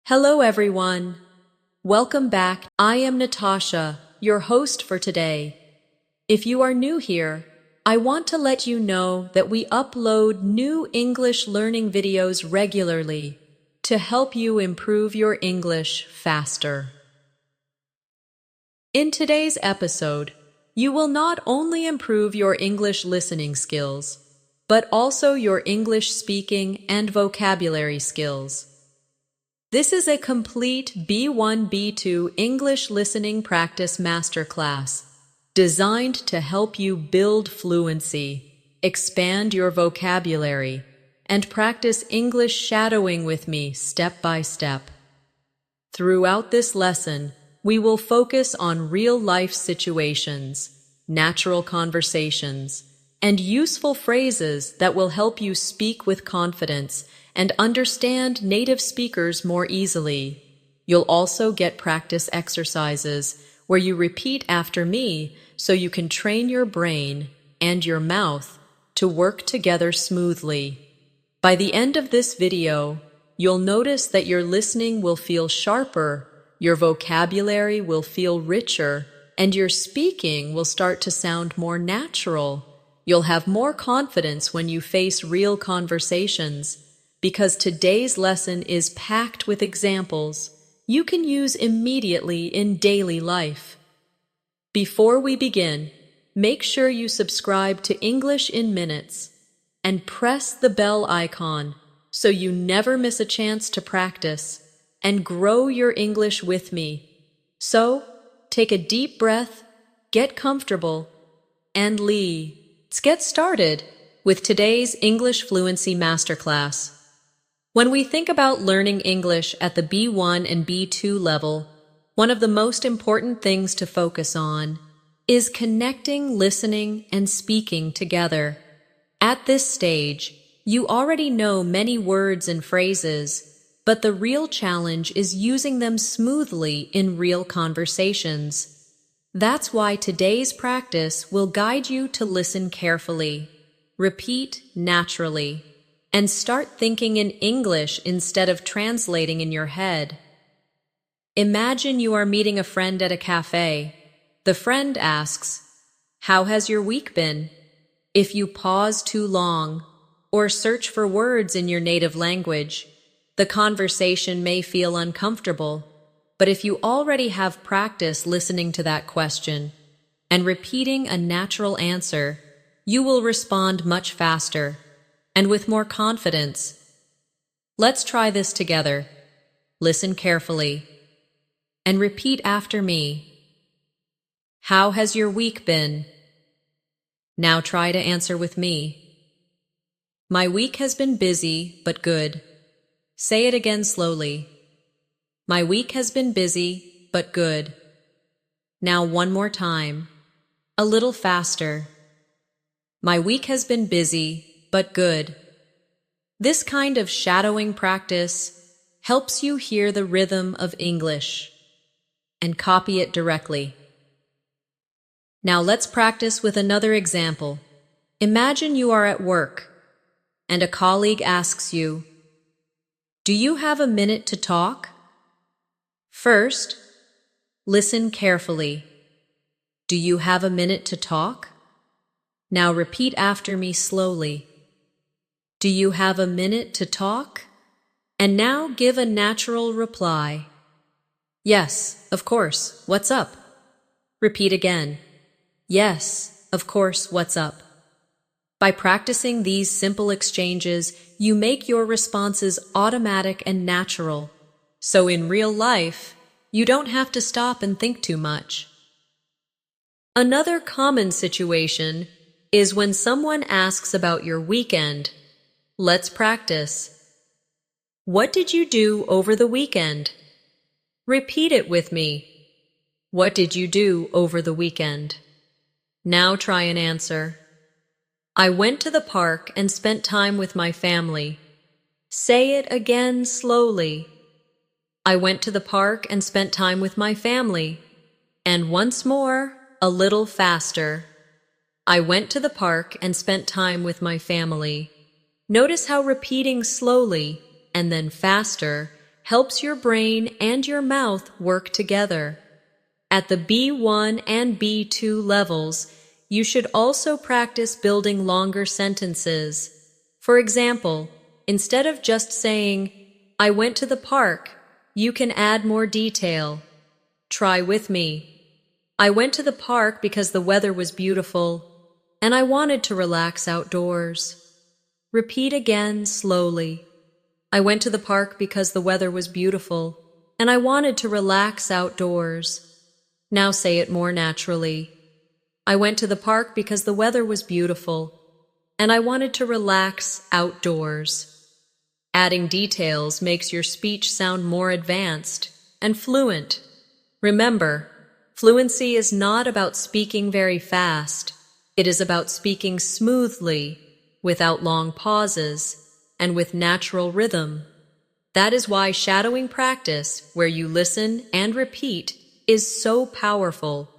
Hello, everyone. Welcome back. I am Natasha, your host for today. If you are new here, I want to let you know that we upload new English learning videos regularly to help you improve your English faster. In today's episode, you will not only improve your English listening skills, but also your English speaking and vocabulary skills. This is a complete B1, B2 English Listening Practice Masterclass designed to help you build fluency, expand your vocabulary, and practice English shadowing with me step by step. Throughout this lesson, we will focus on real-life situations, natural conversations, and useful phrases that will help you speak with confidence and understand native speakers more easily. You'll also get practice exercises where you repeat after me so you can train your brain and your mouth to work together smoothly. By the end of this video, you'll notice that your listening will feel sharper, your vocabulary will feel richer, and your speaking will start to sound more natural. You'll have more confidence when you face real conversations, because today's lesson is packed with examples you can use immediately in daily life. Before we begin, make sure you subscribe to English in Minutes and press the bell icon so you never miss a chance to practice and grow your English with me. So, take a deep breath, get comfortable, and let's get started with today's English Fluency Masterclass. When we think about learning English at the B1 and B2 level, one of the most important things to focus on is connecting listening and speaking together. At this stage, you already know many words and phrases, but the real challenge is using them smoothly in real conversations. That's why today's practice will guide you to listen carefully, repeat naturally, and start thinking in English instead of translating in your head. Imagine you are meeting a friend at a cafe. The friend asks, "How has your week been?" If you pause too long or search for words in your native language, the conversation may feel uncomfortable. But if you already have practice listening to that question and repeating a natural answer, you will respond much faster and with more confidence. Let's try this together. Listen carefully and repeat after me. How has your week been? Now try to answer with me. My week has been busy, but good. Say it again slowly. My week has been busy, but good. Now one more time, a little faster. My week has been busy, but good. This kind of shadowing practice helps you hear the rhythm of English and copy it directly. Now let's practice with another example. Imagine you are at work and a colleague asks you, "Do you have a minute to talk?" First, listen carefully. Do you have a minute to talk? Now repeat after me slowly. Do you have a minute to talk? And now give a natural reply. Yes, of course, what's up? Repeat again. Yes, of course, what's up? By practicing these simple exchanges, you make your responses automatic and natural. So in real life, you don't have to stop and think too much. Another common situation is when someone asks about your weekend. Let's practice. What did you do over the weekend? Repeat it with me. What did you do over the weekend? Now try and answer. I went to the park and spent time with my family. Say it again slowly. I went to the park and spent time with my family. And once more, a little faster. I went to the park and spent time with my family. Notice how repeating slowly and then faster helps your brain and your mouth work together. At the B1 and B2 levels, you should also practice building longer sentences. For example, instead of just saying, "I went to the park," you can add more detail. Try with me. I went to the park because the weather was beautiful, and I wanted to relax outdoors. Repeat again slowly. I went to the park because the weather was beautiful, and I wanted to relax outdoors. Now say it more naturally. I went to the park because the weather was beautiful, and I wanted to relax outdoors. Adding details makes your speech sound more advanced and fluent. Remember, fluency is not about speaking very fast. It is about speaking smoothly, without long pauses, and with natural rhythm. That is why shadowing practice, where you listen and repeat, is so powerful.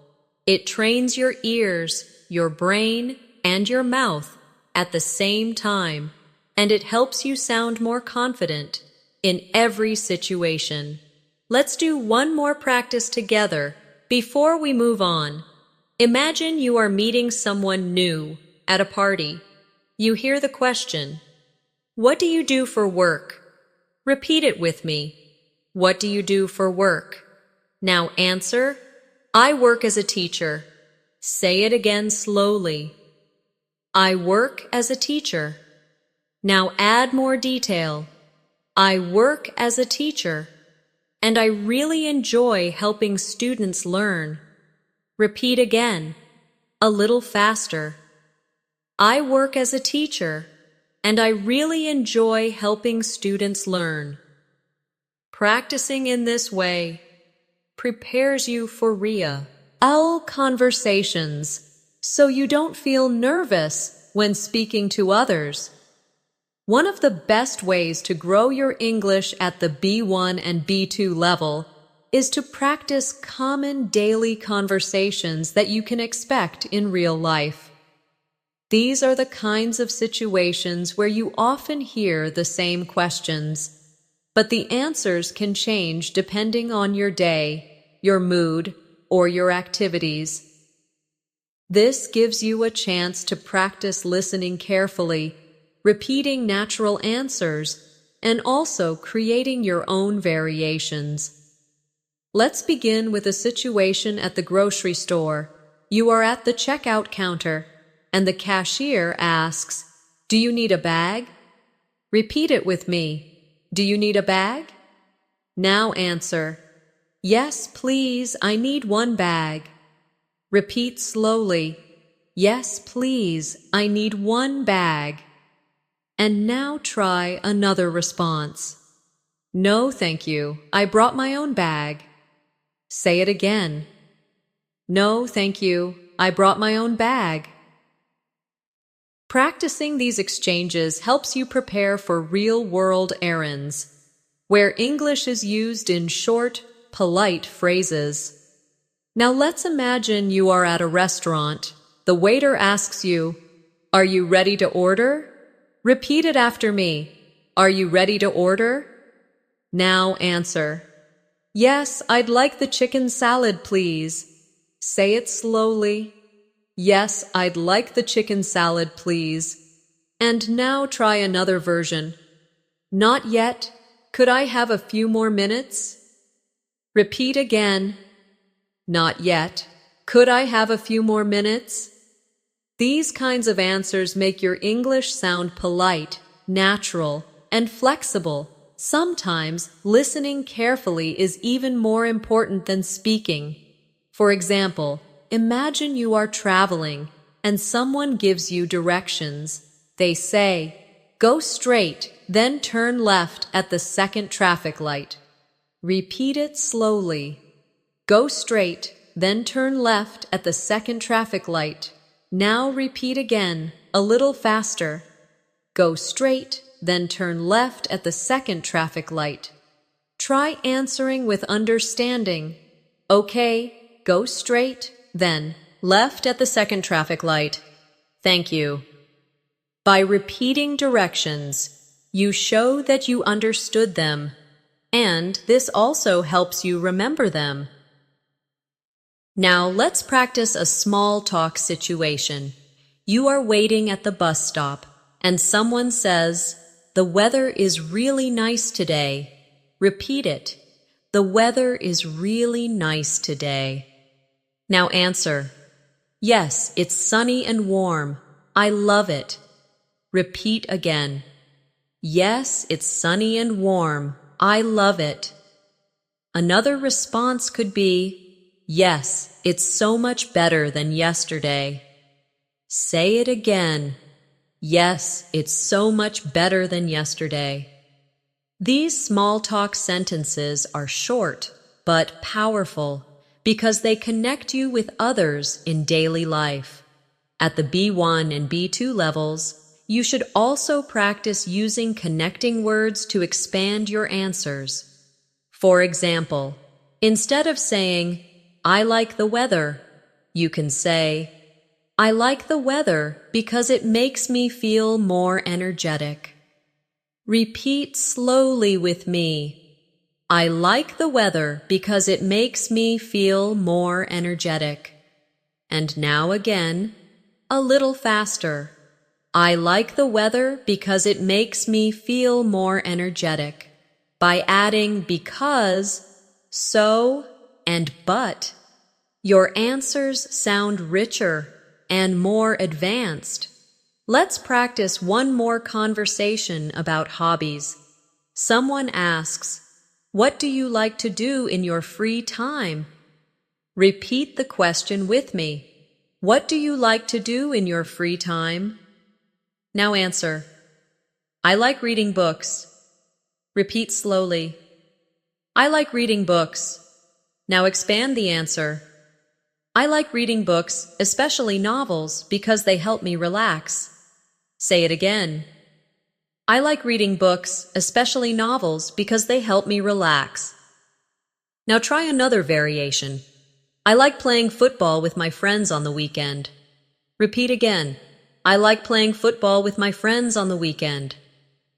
It trains your ears, your brain, and your mouth at the same time, and it helps you sound more confident in every situation. Let's do one more practice together before we move on. Imagine you are meeting someone new at a party. You hear the question, "What do you do for work?" Repeat it with me. What do you do for work? Now answer, "I work as a teacher." Say it again slowly. I work as a teacher. Now add more detail. I work as a teacher, and I really enjoy helping students learn. Repeat again, a little faster. I work as a teacher, and I really enjoy helping students learn. Practicing in this way prepares you for real conversations, so you don't feel nervous when speaking to others. One of the best ways to grow your English at the B1 and B2 level is to practice common daily conversations that you can expect in real life. These are the kinds of situations where you often hear the same questions, but the answers can change depending on your day, your mood, or your activities. This gives you a chance to practice listening carefully, repeating natural answers, and also creating your own variations. Let's begin with a situation at the grocery store. You are at the checkout counter, and the cashier asks, "Do you need a bag?" Repeat it with me. Do you need a bag? Now answer, "Yes, please, I need one bag." Repeat slowly, "Yes, please, I need one bag." And now try another response. "No, thank you, I brought my own bag." Say it again. "No, thank you, I brought my own bag." Practicing these exchanges helps you prepare for real-world errands, where English is used in short, polite phrases. Now let's imagine you are at a restaurant. The waiter asks you, "Are you ready to order?" Repeat it after me. Are you ready to order? Now answer, "Yes, I'd like the chicken salad, please." Say it slowly. "Yes, I'd like the chicken salad, please." And now try another version. "Not yet. Could I have a few more minutes?" Repeat again. "Not yet. Could I have a few more minutes?" These kinds of answers make your English sound polite, natural, and flexible. Sometimes listening carefully is even more important than speaking. For example, imagine you are traveling and someone gives you directions. They say, "Go straight, then turn left at the second traffic light." Repeat it slowly. Go straight, then turn left at the second traffic light. Now repeat again, a little faster. Go straight, then turn left at the second traffic light. Try answering with understanding. Okay, go straight, then left at the second traffic light. Thank you. By repeating directions, you show that you understood them. and this also helps you remember them. Now let's practice a small talk situation. You are waiting at the bus stop, and someone says, "The weather is really nice today." Repeat it. The weather is really nice today. Now answer. Yes, it's sunny and warm. I love it. Repeat again. Yes, it's sunny and warm. I love it. Another response could be, yes, it's so much better than yesterday. Say it again. Yes, it's so much better than yesterday. These small talk sentences are short but powerful because they connect you with others in daily life. At the B1 and B2 levels, you should also practice using connecting words to expand your answers. For example, instead of saying, "I like the weather," you can say, "I like the weather because it makes me feel more energetic." Repeat slowly with me. I like the weather because it makes me feel more energetic. And now again, a little faster. I like the weather because it makes me feel more energetic. By adding because, so, and but, your answers sound richer and more advanced. Let's practice one more conversation about hobbies. Someone asks, "What do you like to do in your free time?" Repeat the question with me. What do you like to do in your free time? Now answer. I like reading books. Repeat slowly. I like reading books. Now expand the answer. I like reading books, especially novels, because they help me relax. Say it again. I like reading books, especially novels, because they help me relax. Now try another variation. I like playing football with my friends on the weekend. Repeat again. I like playing football with my friends on the weekend.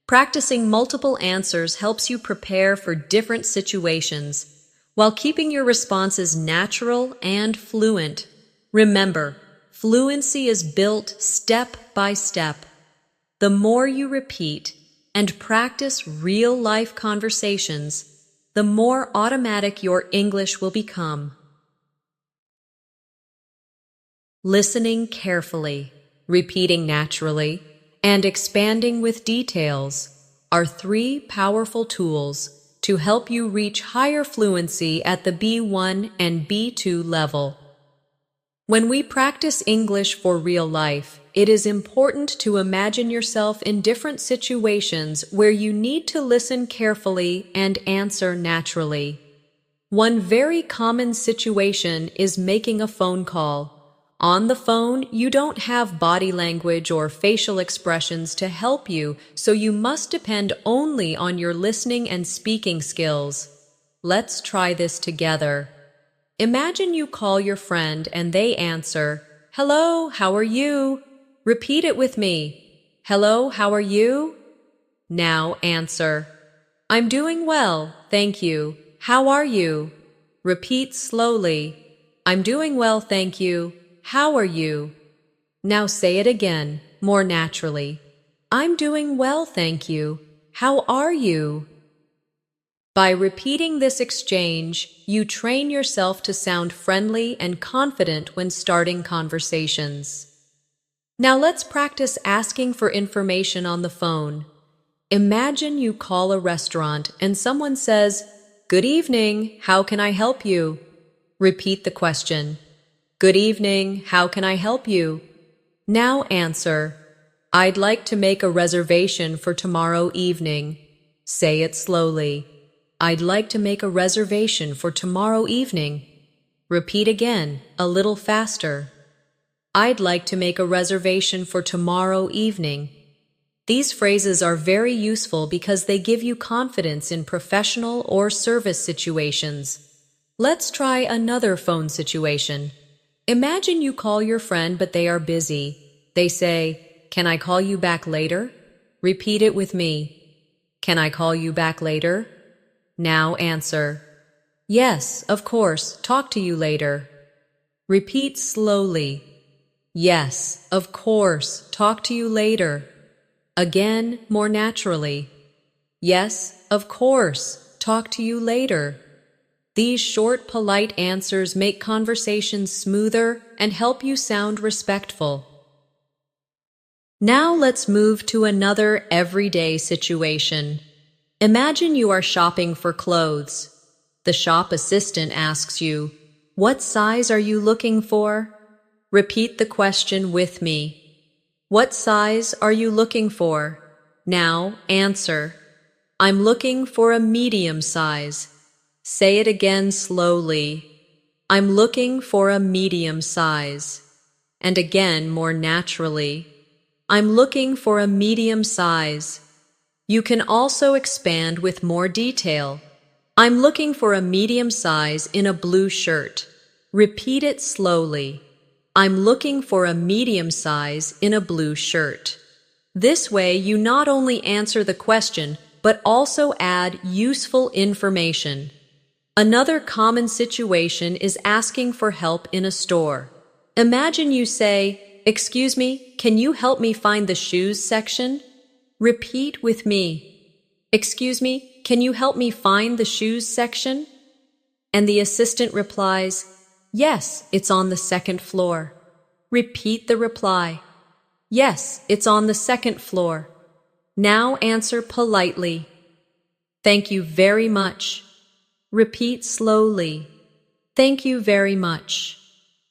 Practicing multiple answers helps you prepare for different situations while keeping your responses natural and fluent. Remember, fluency is built step by step. The more you repeat and practice real-life conversations, the more automatic your English will become. Listening carefully, repeating naturally, and expanding with details are three powerful tools to help you reach higher fluency at the B1 and B2 level. When we practice English for real life, it is important to imagine yourself in different situations where you need to listen carefully and answer naturally. One very common situation is making a phone call. On the phone, you don't have body language or facial expressions to help you, so you must depend only on your listening and speaking skills. Let's try this together. Imagine you call your friend and they answer, "Hello, how are you?" Repeat it with me. "Hello, how are you?" Now answer, "I'm doing well, thank you. How are you?" Repeat slowly. "I'm doing well, thank you. How are you?" Now say it again, more naturally. "I'm doing well, thank you. How are you?" By repeating this exchange, you train yourself to sound friendly and confident when starting conversations. Now let's practice asking for information on the phone. Imagine you call a restaurant and someone says, "Good evening, how can I help you?" Repeat the question. "Good evening, how can I help you?" Now answer, "I'd like to make a reservation for tomorrow evening." Say it slowly. "I'd like to make a reservation for tomorrow evening." Repeat again, a little faster. "I'd like to make a reservation for tomorrow evening." These phrases are very useful because they give you confidence in professional or service situations. Let's try another phone situation. Imagine you call your friend but they are busy. They say, "Can I call you back later?" Repeat it with me. "Can I call you back later?" Now answer. Yes, of course. Talk to you later. Repeat slowly. Yes, of course. Talk to you later. Again, more naturally. Yes, of course. Talk to you later. These short, polite answers make conversations smoother and help you sound respectful. Now let's move to another everyday situation. Imagine you are shopping for clothes. The shop assistant asks you, "What size are you looking for?" Repeat the question with me. What size are you looking for? Now answer. I'm looking for a medium size. Say it again slowly. I'm looking for a medium size. And again more naturally. I'm looking for a medium size. You can also expand with more detail. I'm looking for a medium size in a blue shirt. Repeat it slowly. I'm looking for a medium size in a blue shirt. This way, you not only answer the question, but also add useful information. Another common situation is asking for help in a store. Imagine you say, "Excuse me, can you help me find the shoes section?" Repeat with me. "Excuse me, can you help me find the shoes section?" And the assistant replies, "Yes, it's on the second floor." Repeat the reply. "Yes, it's on the second floor." Now answer politely. "Thank you very much." Repeat slowly. "Thank you very much."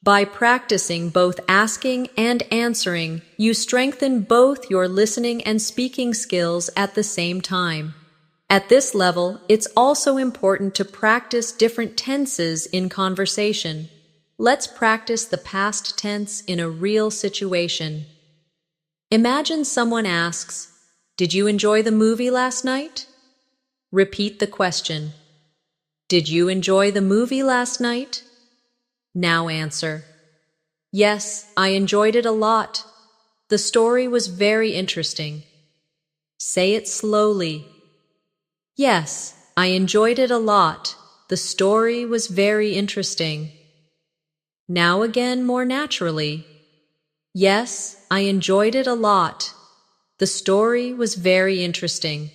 By practicing both asking and answering, you strengthen both your listening and speaking skills at the same time. At this level, it's also important to practice different tenses in conversation. Let's practice the past tense in a real situation. Imagine someone asks, "Did you enjoy the movie last night?" Repeat the question. "Did you enjoy the movie last night?" Now answer. "Yes, I enjoyed it a lot. The story was very interesting." Say it slowly. "Yes, I enjoyed it a lot. The story was very interesting." Now again more naturally. "Yes, I enjoyed it a lot. The story was very interesting."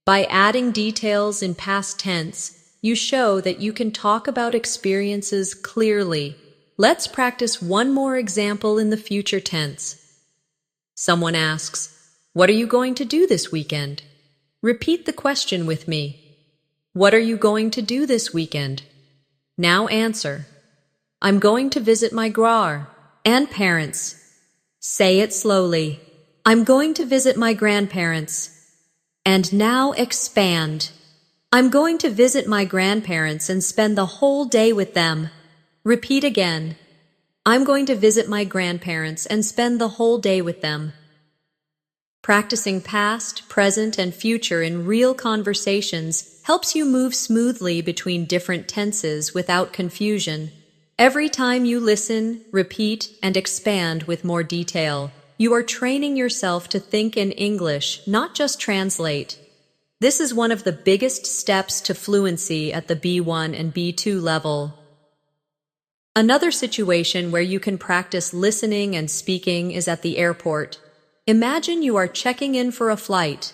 By adding details in past tense, you show that you can talk about experiences clearly. Let's practice one more example in the future tense. Someone asks, "What are you going to do this weekend?" Repeat the question with me. What are you going to do this weekend? Now answer. I'm going to visit my grandparents. Say it slowly. I'm going to visit my grandparents. And now expand. I'm going to visit my grandparents and spend the whole day with them. Repeat again. I'm going to visit my grandparents and spend the whole day with them. Practicing past, present, and future in real conversations helps you move smoothly between different tenses without confusion. Every time you listen, repeat, and expand with more detail, you are training yourself to think in English, not just translate. This is one of the biggest steps to fluency at the B1 and B2 level. Another situation where you can practice listening and speaking is at the airport. Imagine you are checking in for a flight.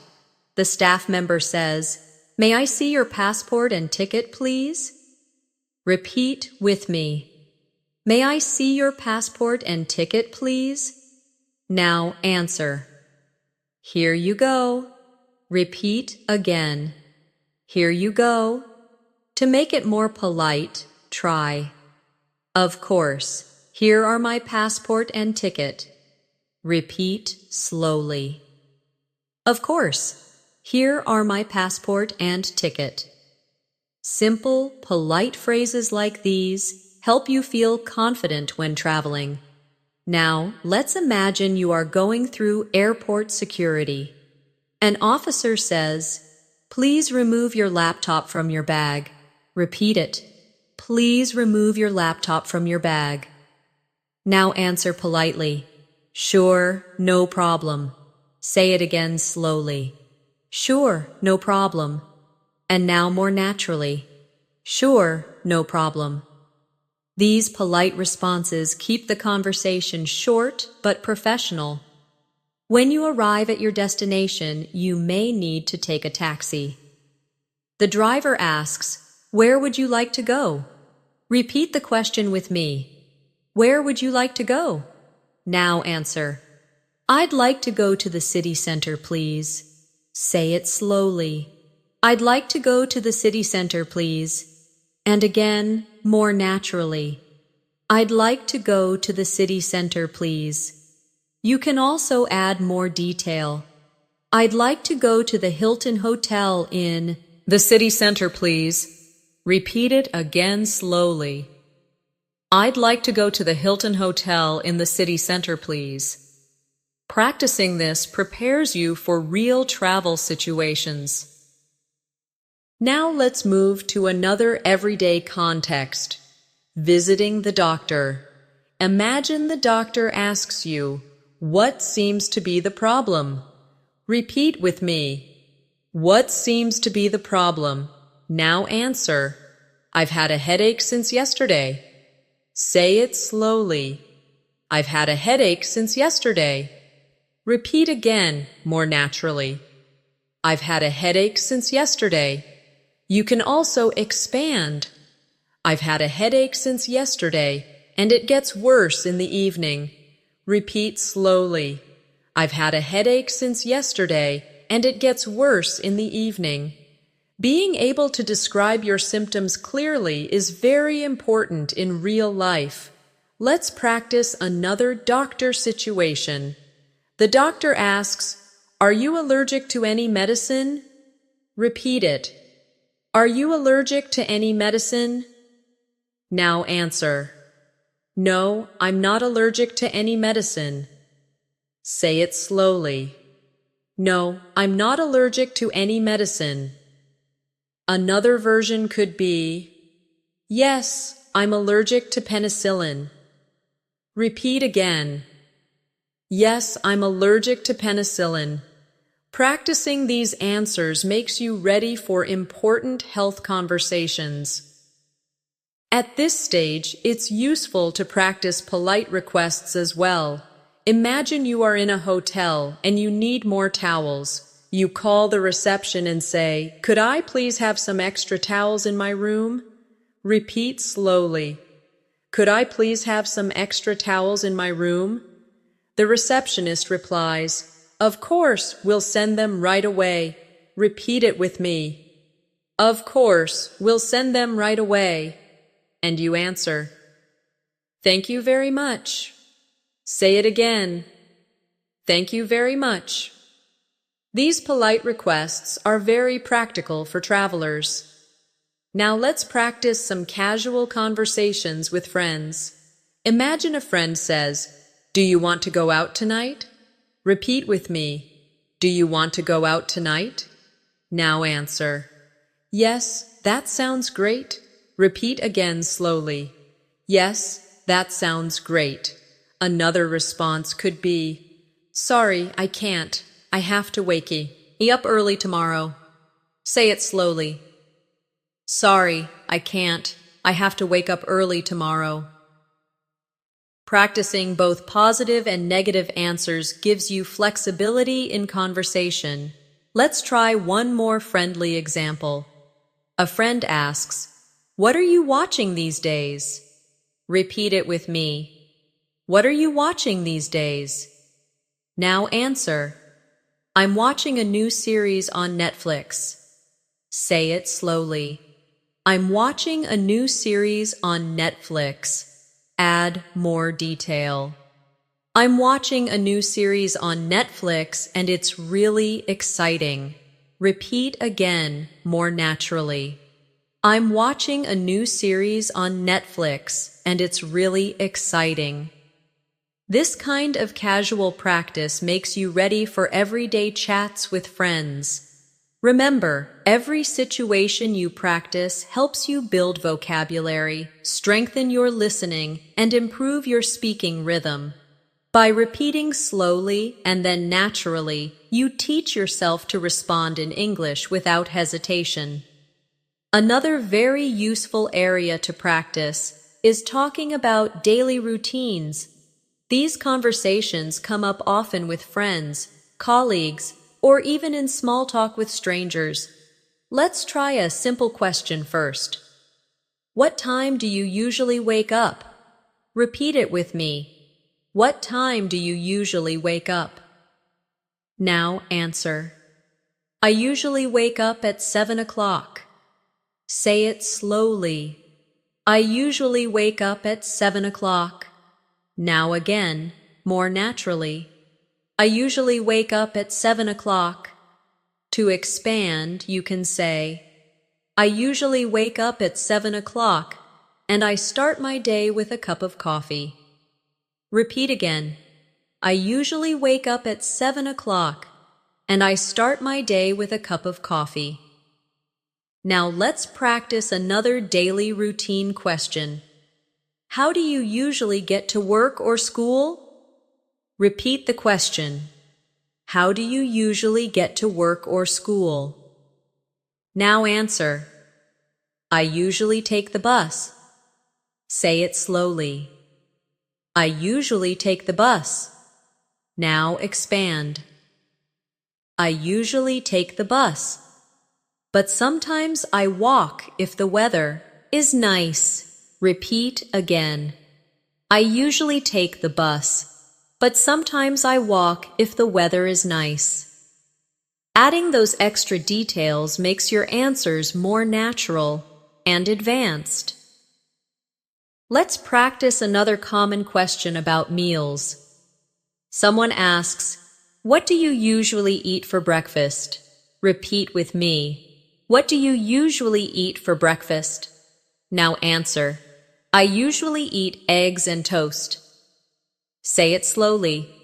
The staff member says, "May I see your passport and ticket, please?" Repeat with me. May I see your passport and ticket, please? Now answer. Here you go. Repeat again. Here you go. To make it more polite, try. Of course, here are my passport and ticket. Repeat slowly. Of course, here are my passport and ticket. Simple, polite phrases like these help you feel confident when traveling. Now, let's imagine you are going through airport security. An officer says, "Please remove your laptop from your bag." Repeat it. Please remove your laptop from your bag. Now answer politely. Sure, no problem. Say it again slowly. Sure, no problem. And now more naturally. Sure, no problem. These polite responses keep the conversation short but professional. When you arrive at your destination, you may need to take a taxi. The driver asks, "Where would you like to go?" Repeat the question with me. Where would you like to go? Now answer, "I'd like to go to the city center, please." Say it slowly. "I'd like to go to the city center, please." And again, more naturally. "I'd like to go to the city center, please." You can also add more detail. "I'd like to go to the Hilton Hotel in the city center, please." Repeat it again slowly. "I'd like to go to the Hilton Hotel in the city center, please." Practicing this prepares you for real travel situations. Now let's move to another everyday context. Visiting the doctor. Imagine the doctor asks you, "What seems to be the problem?" Repeat with me. What seems to be the problem? Now answer, "I've had a headache since yesterday." Say it slowly. "I've had a headache since yesterday." Repeat again, more naturally. "I've had a headache since yesterday." You can also expand. "I've had a headache since yesterday, and it gets worse in the evening." Repeat slowly. "I've had a headache since yesterday, and it gets worse in the evening." Being able to describe your symptoms clearly is very important in real life. Let's practice another doctor situation. The doctor asks, "Are you allergic to any medicine?" Repeat it. "Are you allergic to any medicine?" Now answer, "No, I'm not allergic to any medicine." Say it slowly. "No, I'm not allergic to any medicine." Another version could be, "Yes, I'm allergic to penicillin." Repeat again. "Yes, I'm allergic to penicillin." Practicing these answers makes you ready for important health conversations. At this stage, it's useful to practice polite requests as well. Imagine you are in a hotel and you need more towels. You call the reception and say, "Could I please have some extra towels in my room?" Repeat slowly. "Could I please have some extra towels in my room?" The receptionist replies, "Of course, we'll send them right away." Repeat it with me. "Of course, we'll send them right away." And you answer, "Thank you very much." Say it again. "Thank you very much." These polite requests are very practical for travelers. Now let's practice some casual conversations with friends. Imagine a friend says, "Do you want to go out tonight?" Repeat with me. "Do you want to go out tonight?" Now answer, "Yes, that sounds great." Repeat again slowly. "Yes, that sounds great." Another response could be, "Sorry, I can't. I have to wake up early tomorrow." Say it slowly. "Sorry, I can't. I have to wake up early tomorrow." Practicing both positive and negative answers gives you flexibility in conversation. Let's try one more friendly example. A friend asks, "What are you watching these days?" Repeat it with me. "What are you watching these days?" Now answer, "I'm watching a new series on Netflix." Say it slowly. "I'm watching a new series on Netflix." Add more detail. "I'm watching a new series on Netflix and it's really exciting." Repeat again, more naturally. "I'm watching a new series on Netflix and it's really exciting." This kind of casual practice makes you ready for everyday chats with friends. Remember, every situation you practice helps you build vocabulary, strengthen your listening, and improve your speaking rhythm. By repeating slowly and then naturally, you teach yourself to respond in English without hesitation. Another very useful area to practice is talking about daily routines. These conversations come up often with friends, colleagues, or even in small talk with strangers. Let's try a simple question first. What time do you usually wake up? Repeat it with me. What time do you usually wake up? Now answer. I usually wake up at 7 o'clock. Say it slowly. I usually wake up at 7 o'clock. Now again, more naturally. I usually wake up at 7 o'clock. To expand, you can say, I usually wake up at 7 o'clock and I start my day with a cup of coffee. Repeat again. I usually wake up at 7 o'clock and I start my day with a cup of coffee. Now let's practice another daily routine question. How do you usually get to work or school? Repeat the question. How do you usually get to work or school? Now answer. I usually take the bus. Say it slowly. I usually take the bus. Now expand. I usually take the bus. But sometimes I walk if the weather is nice. Repeat again. I usually take the bus, but sometimes I walk if the weather is nice. Adding those extra details makes your answers more natural and advanced. Let's practice another common question about meals. Someone asks, what do you usually eat for breakfast? Repeat with me. What do you usually eat for breakfast? Now answer. I usually eat eggs and toast. Say it slowly.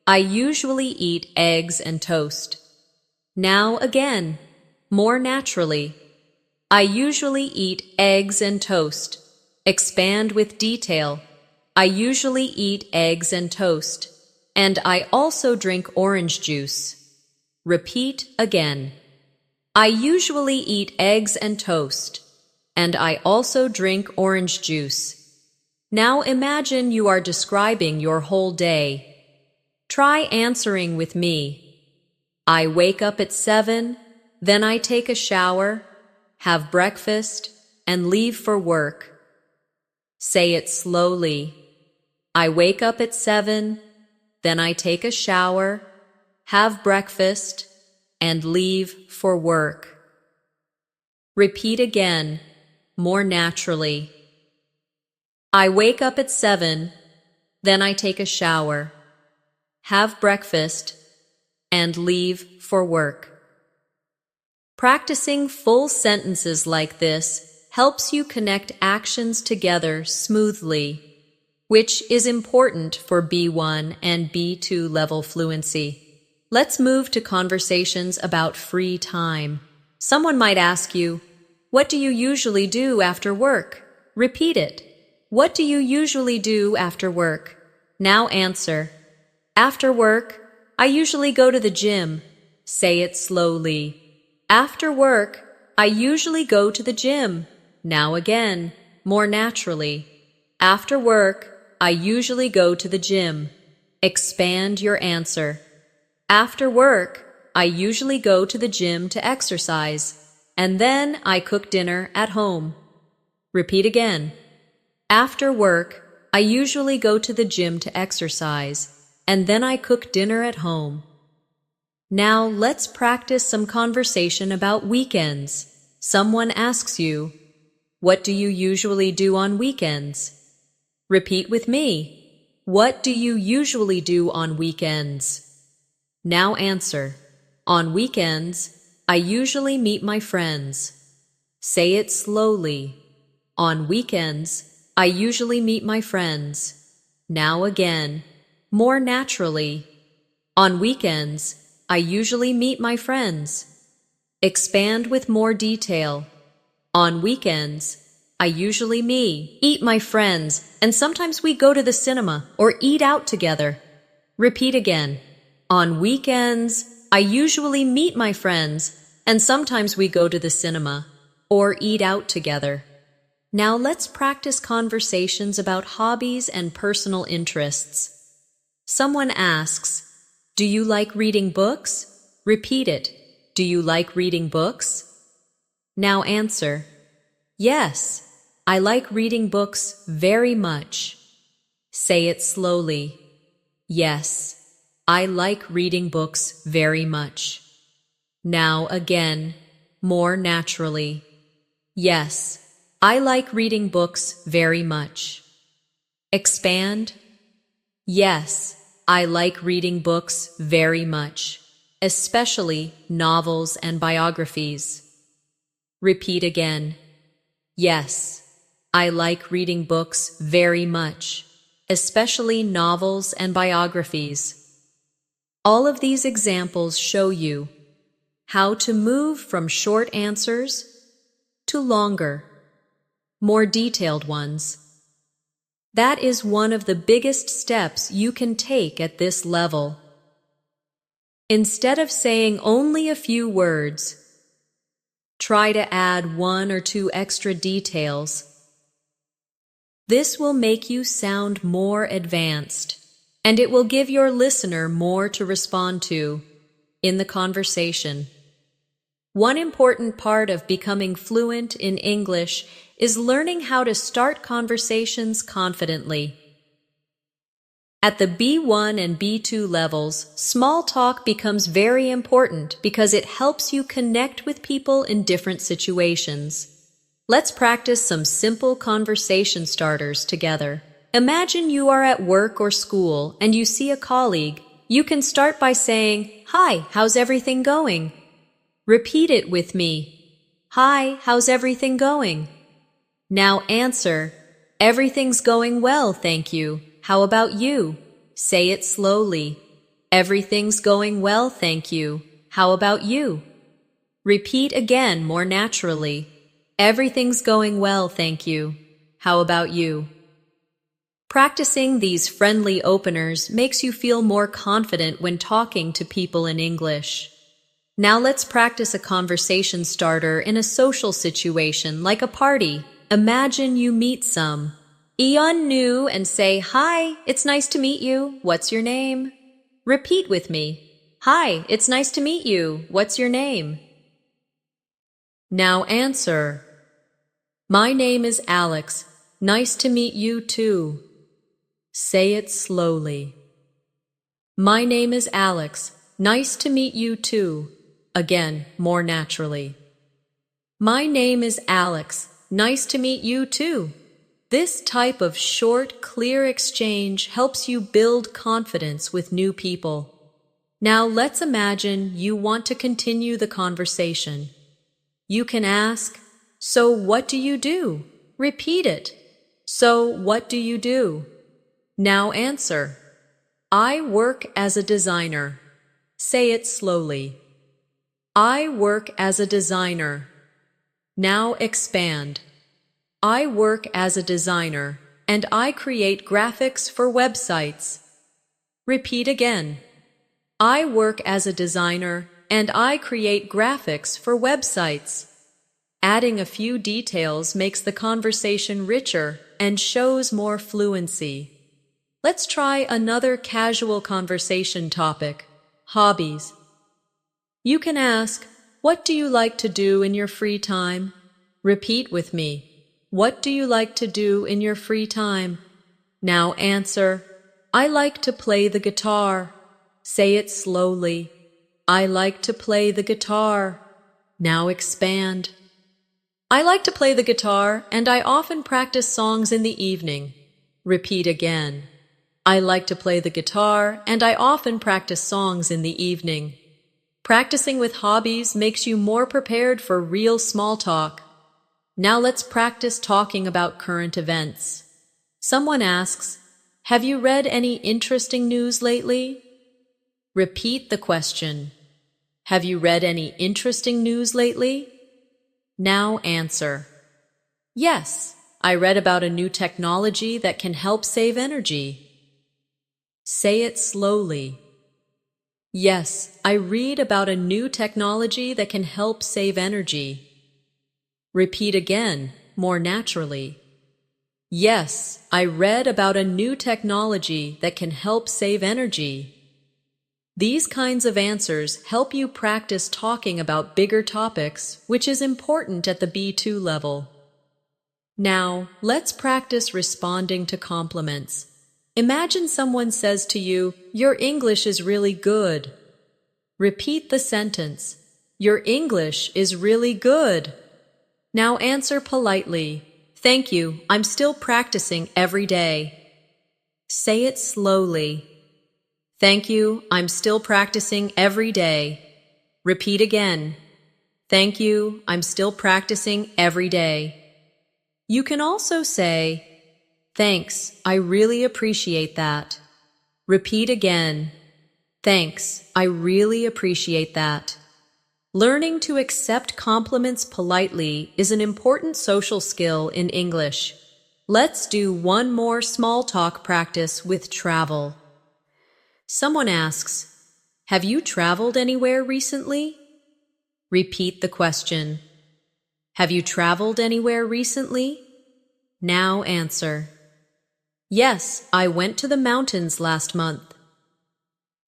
I usually eat eggs and toast. Now again, more naturally. I usually eat eggs and toast. Expand with detail. I usually eat eggs and toast. And I also drink orange juice. Repeat again. I usually eat eggs and toast, and I also drink orange juice. Now imagine you are describing your whole day. Try answering with me. I wake up at 7, then I take a shower, have breakfast, and leave for work. Say it slowly. I wake up at 7, then I take a shower, have breakfast, and leave for work. Repeat again, more naturally. I wake up at 7, then I take a shower, have breakfast, and leave for work. Practicing full sentences like this helps you connect actions together smoothly, which is important for B1 and B2 level fluency. Let's move to conversations about free time. Someone might ask you, what do you usually do after work? Repeat it. What do you usually do after work? Now answer. After work, I usually go to the gym. Say it slowly. After work, I usually go to the gym. Now again, more naturally. After work, I usually go to the gym. Expand your answer. After work, I usually go to the gym to exercise, and then I cook dinner at home. Repeat again. After work, I usually go to the gym to exercise, and then I cook dinner at home. Now let's practice some conversation about weekends. Someone asks you, what do you usually do on weekends? Repeat with me. What do you usually do on weekends? Now answer. On weekends, I usually meet my friends. Say it slowly. On weekends, I usually meet my friends. Now again, more naturally. On weekends, I usually meet my friends. Expand with more detail. On weekends, I usually meet my friends, and sometimes we go to the cinema or eat out together. Repeat again. On weekends, I usually meet my friends, and sometimes we go to the cinema. or eat out together. Now let's practice conversations about hobbies and personal interests. Someone asks, "Do you like reading books?" Repeat it. Do you like reading books? Now answer, "Yes, I like reading books very much." Say it slowly. Yes, I like reading books very much. Now again, more naturally. Yes, I like reading books very much. Expand. Yes, I like reading books very much, especially novels and biographies. Repeat again. Yes, I like reading books very much, especially novels and biographies. All of these examples show you how to move from short answers to longer, more detailed ones. That is one of the biggest steps you can take at this level. Instead of saying only a few words, try to add 1 or 2 extra details. This will make you sound more advanced, and it will give your listener more to respond to in the conversation. One important part of becoming fluent in English is learning how to start conversations confidently. At the B1 and B2 levels, small talk becomes very important because it helps you connect with people in different situations. Let's practice some simple conversation starters together. Imagine you are at work or school and you see a colleague. You can start by saying, "Hi, how's everything going?" Repeat it with me. "Hi, how's everything going?" Now answer, "Everything's going well, thank you. How about you?" Say it slowly. "Everything's going well, thank you. How about you?" Repeat again more naturally. "Everything's going well, thank you. How about you?" Practicing these friendly openers makes you feel more confident when talking to people in English. Now let's practice a conversation starter in a social situation like a party. Imagine you meet someone new and say, "Hi, it's nice to meet you. What's your name?" Repeat with me. "Hi, it's nice to meet you. What's your name?" Now answer, "My name is Alex. Nice to meet you too." Say it slowly. "My name is Alex. Nice to meet you too." Again, more naturally. "My name is Alex. Nice to meet you too." This type of short, clear exchange helps you build confidence with new people. Now let's imagine you want to continue the conversation. You can ask, "So what do you do?" Repeat it. "So what do you do?" Now answer, "I work as a designer." Say it slowly. "I work as a designer." Now expand. "I work as a designer, and I create graphics for websites." Repeat again. "I work as a designer, and I create graphics for websites." Adding a few details makes the conversation richer and shows more fluency. Let's try another casual conversation topic, hobbies. You can ask, "What do you like to do in your free time?" Repeat with me. "What do you like to do in your free time?" Now answer, "I like to play the guitar." Say it slowly. "I like to play the guitar." Now expand. "I like to play the guitar, and I often practice songs in the evening." Repeat again. "I like to play the guitar, and I often practice songs in the evening." Practicing with hobbies makes you more prepared for real small talk. Now let's practice talking about current events. Someone asks, "Have you read any interesting news lately?" Repeat the question. "Have you read any interesting news lately?" Now answer, "Yes, I read about a new technology that can help save energy." Say it slowly. "Yes, I read about a new technology that can help save energy." Repeat again, more naturally. Yes, I read about a new technology that can help save energy. These kinds of answers help you practice talking about bigger topics, which is important at the B2 level. Now, let's practice responding to compliments. Imagine someone says to you, "Your English is really good." Repeat the sentence, "Your English is really good." Now answer politely, "Thank you, I'm still practicing every day." Say it slowly. "Thank you, I'm still practicing every day." Repeat again. "Thank you, I'm still practicing every day." You can also say, "Thanks, I really appreciate that." Repeat again. "Thanks, I really appreciate that." Learning to accept compliments politely is an important social skill in English. Let's do one more small talk practice with travel. Someone asks, "Have you traveled anywhere recently?" Repeat the question. "Have you traveled anywhere recently?" Now answer. "Yes, I went to the mountains last month."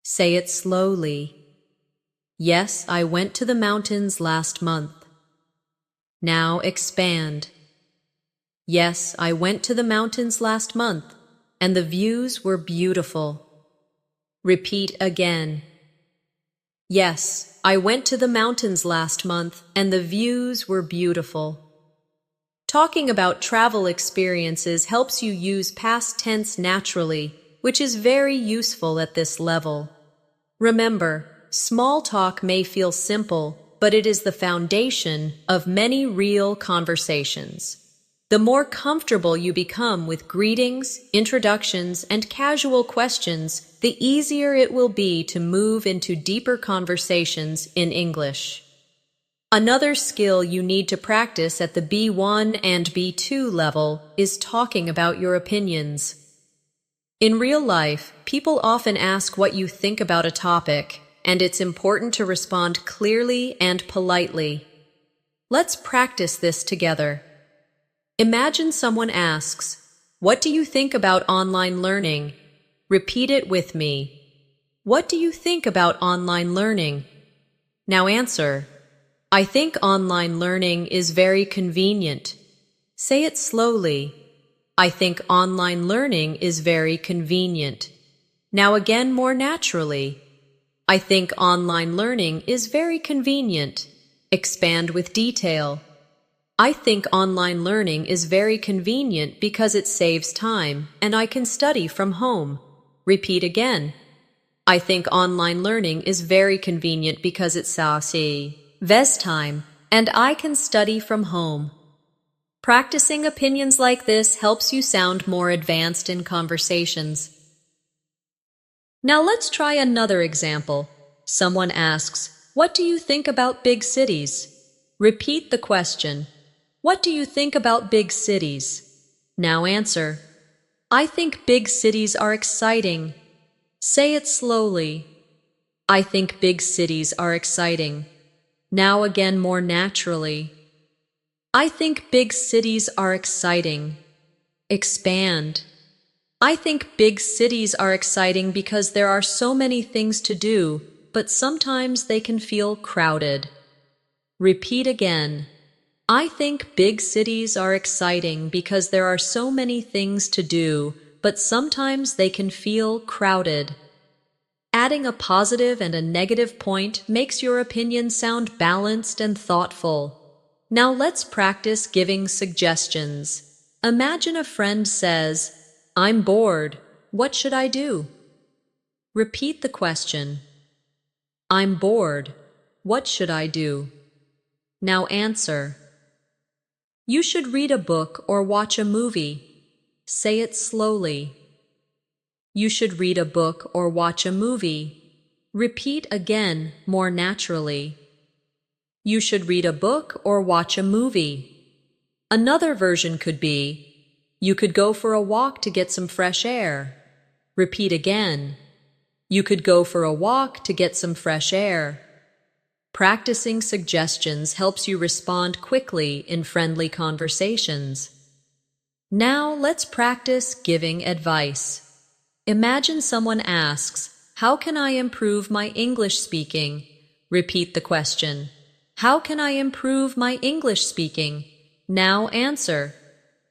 Say it slowly. "Yes, I went to the mountains last month." Now expand. "Yes, I went to the mountains last month, and the views were beautiful." Repeat again. "Yes, I went to the mountains last month, and the views were beautiful." Talking about travel experiences helps you use past tense naturally, which is very useful at this level. Remember, small talk may feel simple, but it is the foundation of many real conversations. The more comfortable you become with greetings, introductions, and casual questions, the easier it will be to move into deeper conversations in English. Another skill you need to practice at the B1 and B2 level is talking about your opinions. In real life, people often ask what you think about a topic, and it's important to respond clearly and politely. Let's practice this together. Imagine someone asks, "What do you think about online learning?" Repeat it with me. What do you think about online learning? Now answer. I think online learning is very convenient. Say it slowly. I think online learning is very convenient. Now again more naturally. I think online learning is very convenient. Expand with detail. I think online learning is very convenient because it saves time and I can study from home. Repeat again. I think online learning is very convenient because it saves time and I can study from home. Practicing opinions like this helps you sound more advanced in conversations. Now let's try another example. Someone asks, "What do you think about big cities?" Repeat the question. What do you think about big cities? Now answer. I think big cities are exciting. Say it slowly. I think big cities are exciting. Now again more naturally. I think big cities are exciting. Expand. I think big cities are exciting because there are so many things to do, but sometimes they can feel crowded. Repeat again. I think big cities are exciting because there are so many things to do, but sometimes they can feel crowded. Adding a positive and a negative point makes your opinion sound balanced and thoughtful. Now let's practice giving suggestions. Imagine a friend says, "I'm bored. What should I do?" Repeat the question. I'm bored. What should I do? Now answer. You should read a book or watch a movie. Say it slowly. You should read a book or watch a movie. Repeat again, more naturally. You should read a book or watch a movie. Another version could be, you could go for a walk to get some fresh air. Repeat again. You could go for a walk to get some fresh air. Practicing suggestions helps you respond quickly in friendly conversations. Now let's practice giving advice. Imagine someone asks, "How can I improve my English speaking?" Repeat the question. How can I improve my English speaking? Now answer.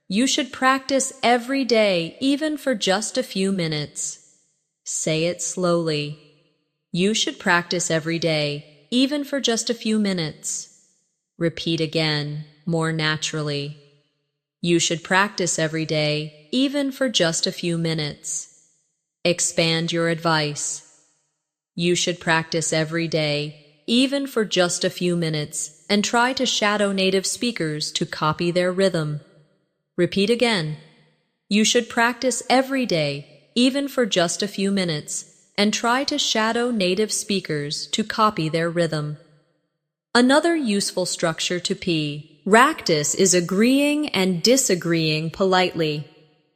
You should practice every day, even for just a few minutes. Say it slowly. You should practice every day, even for just a few minutes. Repeat again, more naturally. You should practice every day, even for just a few minutes. Expand your advice. You should practice every day, even for just a few minutes, and try to shadow native speakers to copy their rhythm. Repeat again. You should practice every day, even for just a few minutes, and try to shadow native speakers to copy their rhythm. Another useful structure to practice is agreeing and disagreeing politely.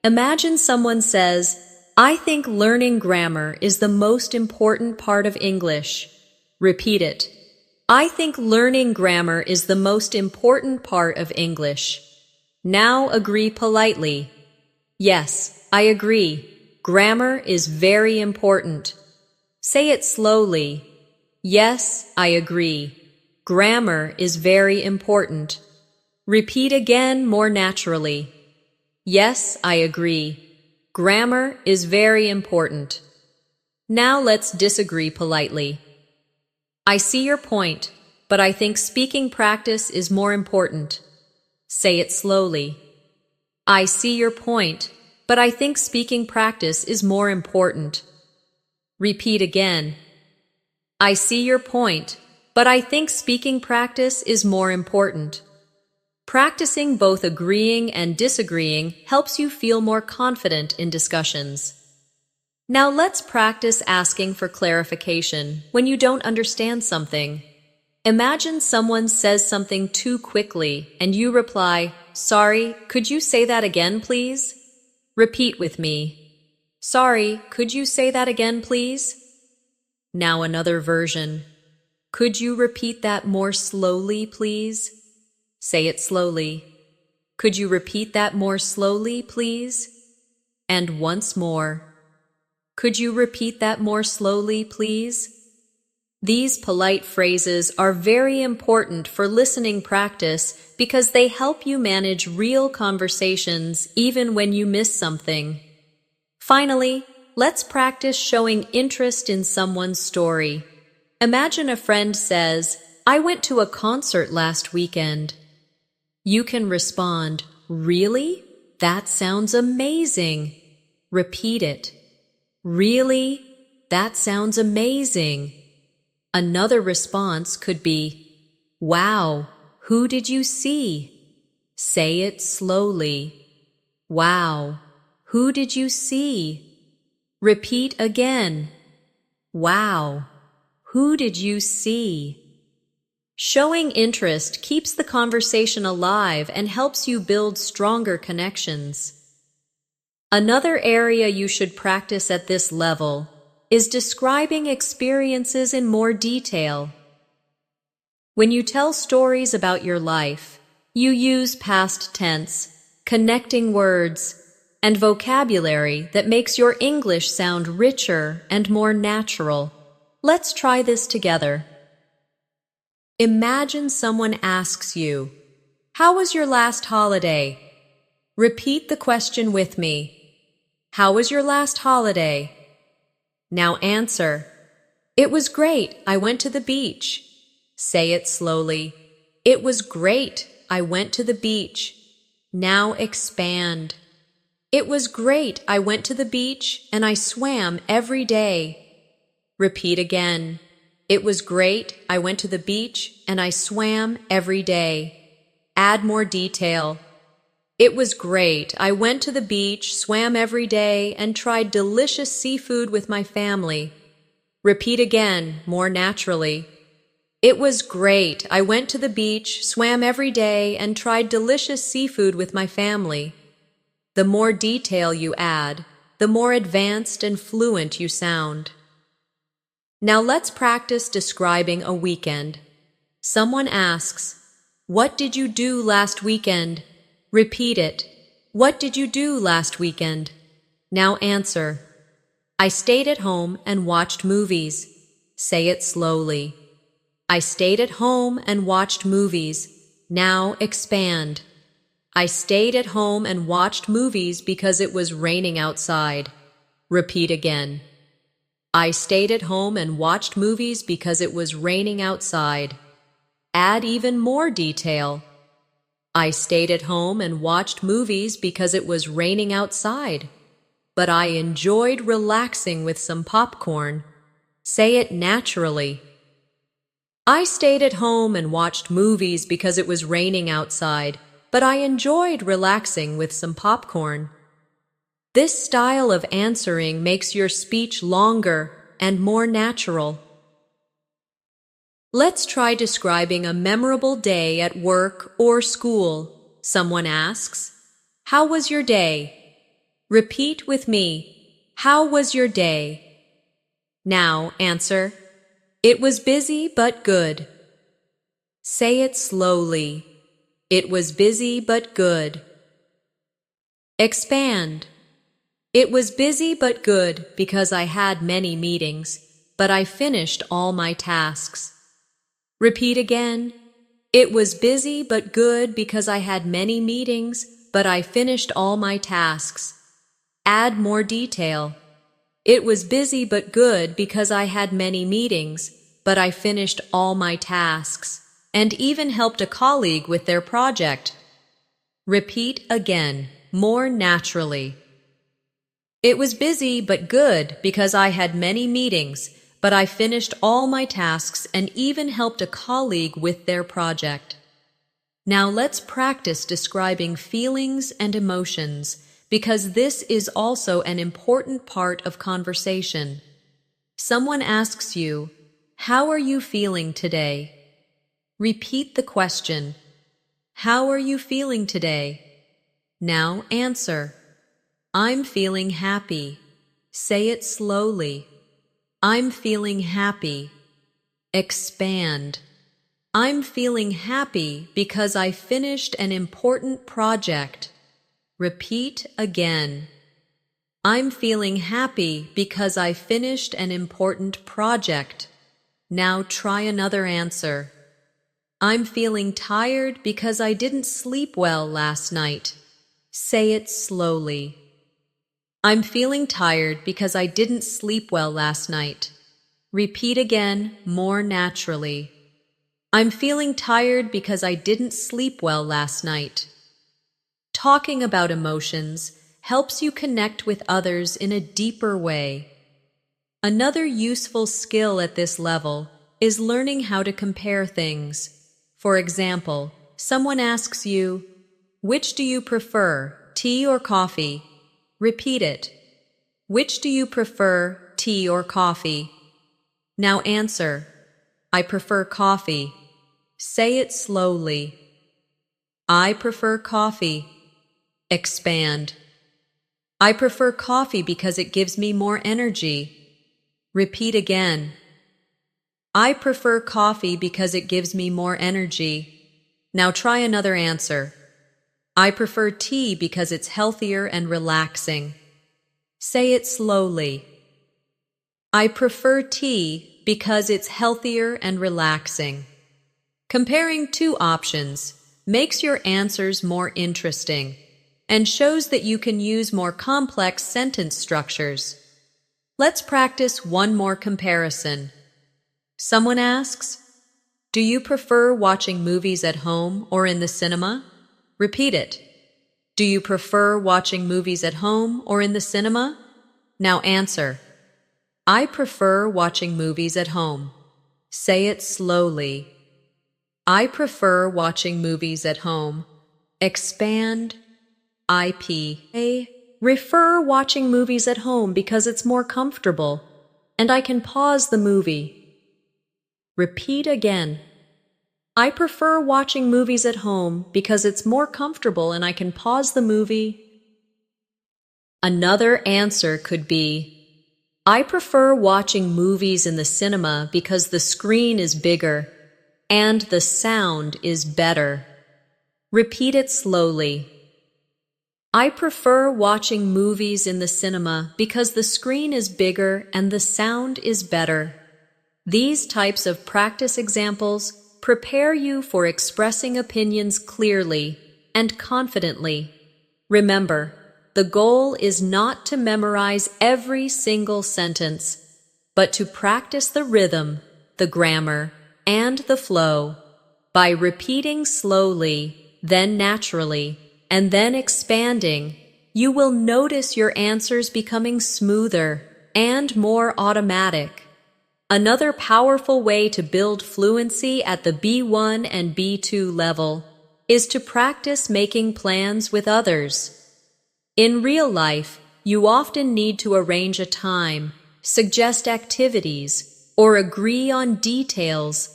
Imagine someone says, "I think learning grammar is the most important part of English." Repeat it. I think learning grammar is the most important part of English. Now agree politely. Yes, I agree. Grammar is very important. Say it slowly. Yes, I agree. Grammar is very important. Repeat again more naturally. Yes, I agree. Grammar is very important. Now let's disagree politely. I see your point, but I think speaking practice is more important. Say it slowly. I see your point, but I think speaking practice is more important. Repeat again. I see your point, but I think speaking practice is more important. Practicing both agreeing and disagreeing helps you feel more confident in discussions. Now let's practice asking for clarification when you don't understand something. Imagine someone says something too quickly and you reply, "Sorry, could you say that again, please?" Repeat with me. Sorry, could you say that again, please? Now another version. Could you repeat that more slowly, please? Say it slowly. Could you repeat that more slowly, please? And once more. Could you repeat that more slowly, please? These polite phrases are very important for listening practice because they help you manage real conversations even when you miss something. Finally, let's practice showing interest in someone's story. Imagine a friend says, "I went to a concert last weekend." You can respond, "Really? That sounds amazing." Repeat it. Really? That sounds amazing. Another response could be, "Wow, who did you see?" Say it slowly. Wow, who did you see? Repeat again. Wow, who did you see? Showing interest keeps the conversation alive and helps you build stronger connections. Another area you should practice at this level is describing experiences in more detail. When you tell stories about your life, you use past tense, connecting words, and vocabulary that makes your English sound richer and more natural. Let's try this together. Imagine someone asks you, "How was your last holiday?" Repeat the question with me. How was your last holiday? Now answer. It was great. I went to the beach. Say it slowly. It was great. I went to the beach. Now expand. It was great. I went to the beach and I swam every day. Repeat again. It was great. I went to the beach and I swam every day. Add more detail. It was great. I went to the beach, swam every day, and tried delicious seafood with my family. Repeat again, more naturally. It was great. I went to the beach, swam every day, and tried delicious seafood with my family. The more detail you add, the more advanced and fluent you sound. Now let's practice describing a weekend. Someone asks, "What did you do last weekend?" Repeat it. What did you do last weekend? Now answer. I stayed at home and watched movies. Say it slowly. I stayed at home and watched movies. Now expand. I stayed at home and watched movies because it was raining outside. Repeat again. I stayed at home and watched movies because it was raining outside. Add even more detail. I stayed at home and watched movies because it was raining outside, but I enjoyed relaxing with some popcorn. Say it naturally. I stayed at home and watched movies because it was raining outside, but I enjoyed relaxing with some popcorn. This style of answering makes your speech longer and more natural. Let's try describing a memorable day at work or school. Someone asks, "How was your day?" Repeat with me. How was your day? Now answer. It was busy but good. Say it slowly. It was busy but good. Expand. It was busy but good because I had many meetings, but I finished all my tasks. Repeat again. It was busy but good because I had many meetings, but I finished all my tasks. Add more detail. It was busy but good because I had many meetings, but I finished all my tasks, and even helped a colleague with their project. Repeat again, more naturally. It was busy but good because I had many meetings, but I finished all my tasks and even helped a colleague with their project. Now let's practice describing feelings and emotions, because this is also an important part of conversation. Someone asks you, "How are you feeling today?" Repeat the question. How are you feeling today? Now answer. I'm feeling happy. Say it slowly. I'm feeling happy. Expand. I'm feeling happy because I finished an important project. Repeat again. I'm feeling happy because I finished an important project. Now try another answer. I'm feeling tired because I didn't sleep well last night. Say it slowly. I'm feeling tired because I didn't sleep well last night. Repeat again, more naturally. I'm feeling tired because I didn't sleep well last night. Talking about emotions helps you connect with others in a deeper way. Another useful skill at this level is learning how to compare things. For example, someone asks you, "Which do you prefer, tea or coffee?" Repeat it. Which do you prefer, tea or coffee? Now answer. I prefer coffee. Say it slowly. I prefer coffee. Expand. I prefer coffee because it gives me more energy. Repeat again. I prefer coffee because it gives me more energy. Now try another answer. I prefer tea because it's healthier and relaxing. Say it slowly. I prefer tea because it's healthier and relaxing. Comparing two options makes your answers more interesting and shows that you can use more complex sentence structures. Let's practice one more comparison. Someone asks, "Do you prefer watching movies at home or in the cinema?" Repeat it. Do you prefer watching movies at home or in the cinema? Now answer. I prefer watching movies at home. Say it slowly. I prefer watching movies at home. Expand. I prefer watching movies at home because it's more comfortable, and I can pause the movie. Repeat again. I prefer watching movies at home because it's more comfortable and I can pause the movie. Another answer could be, I prefer watching movies in the cinema because the screen is bigger. and the sound is better. Repeat it slowly. I prefer watching movies in the cinema because the screen is bigger and the sound is better. These types of practice examples prepare you for expressing opinions clearly and confidently. Remember, the goal is not to memorize every single sentence, but to practice the rhythm, the grammar, and the flow. By repeating slowly, then naturally, and then expanding, you will notice your answers becoming smoother and more automatic. Another powerful way to build fluency at the B1 and B2 level is to practice making plans with others. In real life, you often need to arrange a time, suggest activities, or agree on details.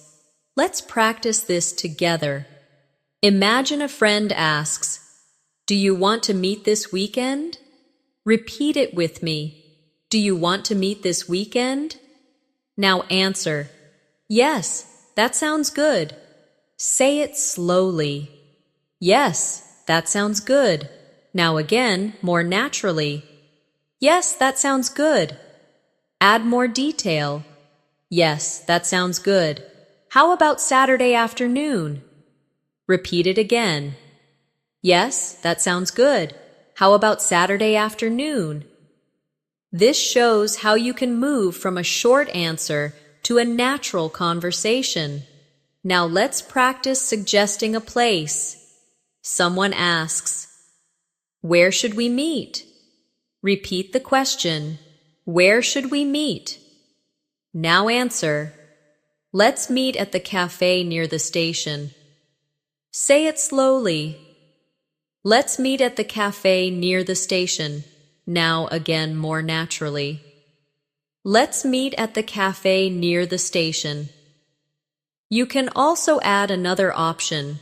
Let's practice this together. Imagine a friend asks, "Do you want to meet this weekend?" Repeat it with me. Do you want to meet this weekend? Now answer, "Yes, that sounds good." Say it slowly. "Yes, that sounds good." Now again, more naturally. "Yes, that sounds good." Add more detail. "Yes, that sounds good. How about Saturday afternoon?" Repeat it again. "Yes, that sounds good. How about Saturday afternoon?" This shows how you can move from a short answer to a natural conversation. Now let's practice suggesting a place. Someone asks, "Where should we meet?" Repeat the question, "Where should we meet?" Now answer, "Let's meet at the cafe near the station." Say it slowly. "Let's meet at the cafe near the station." Now again more naturally. "Let's meet at the cafe near the station." You can also add another option.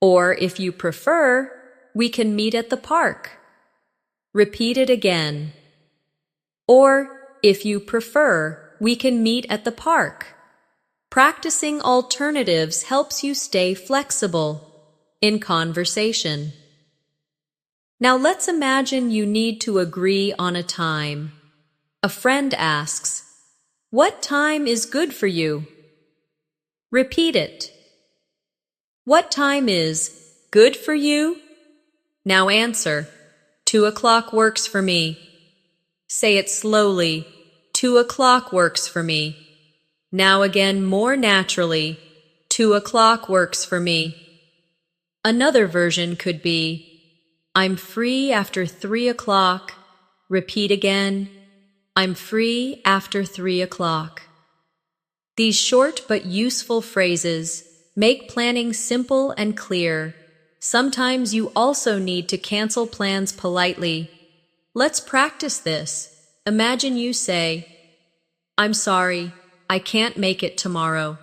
Or if you prefer, we can meet at the park. Repeat it again. Or if you prefer, we can meet at the park. Practicing alternatives helps you stay flexible in conversation. Now let's imagine you need to agree on a time. A friend asks, "What time is good for you?" Repeat it. "What time is good for you?" Now answer, 2 o'clock works for me." Say it slowly. 2 o'clock works for me." Now again more naturally. 2 o'clock works for me." Another version could be, "I'm free after 3 o'clock." Repeat again, "I'm free after 3 o'clock." These short but useful phrases make planning simple and clear. Sometimes you also need to cancel plans politely. Let's practice this. Imagine you say, "I'm sorry, I can't make it tomorrow."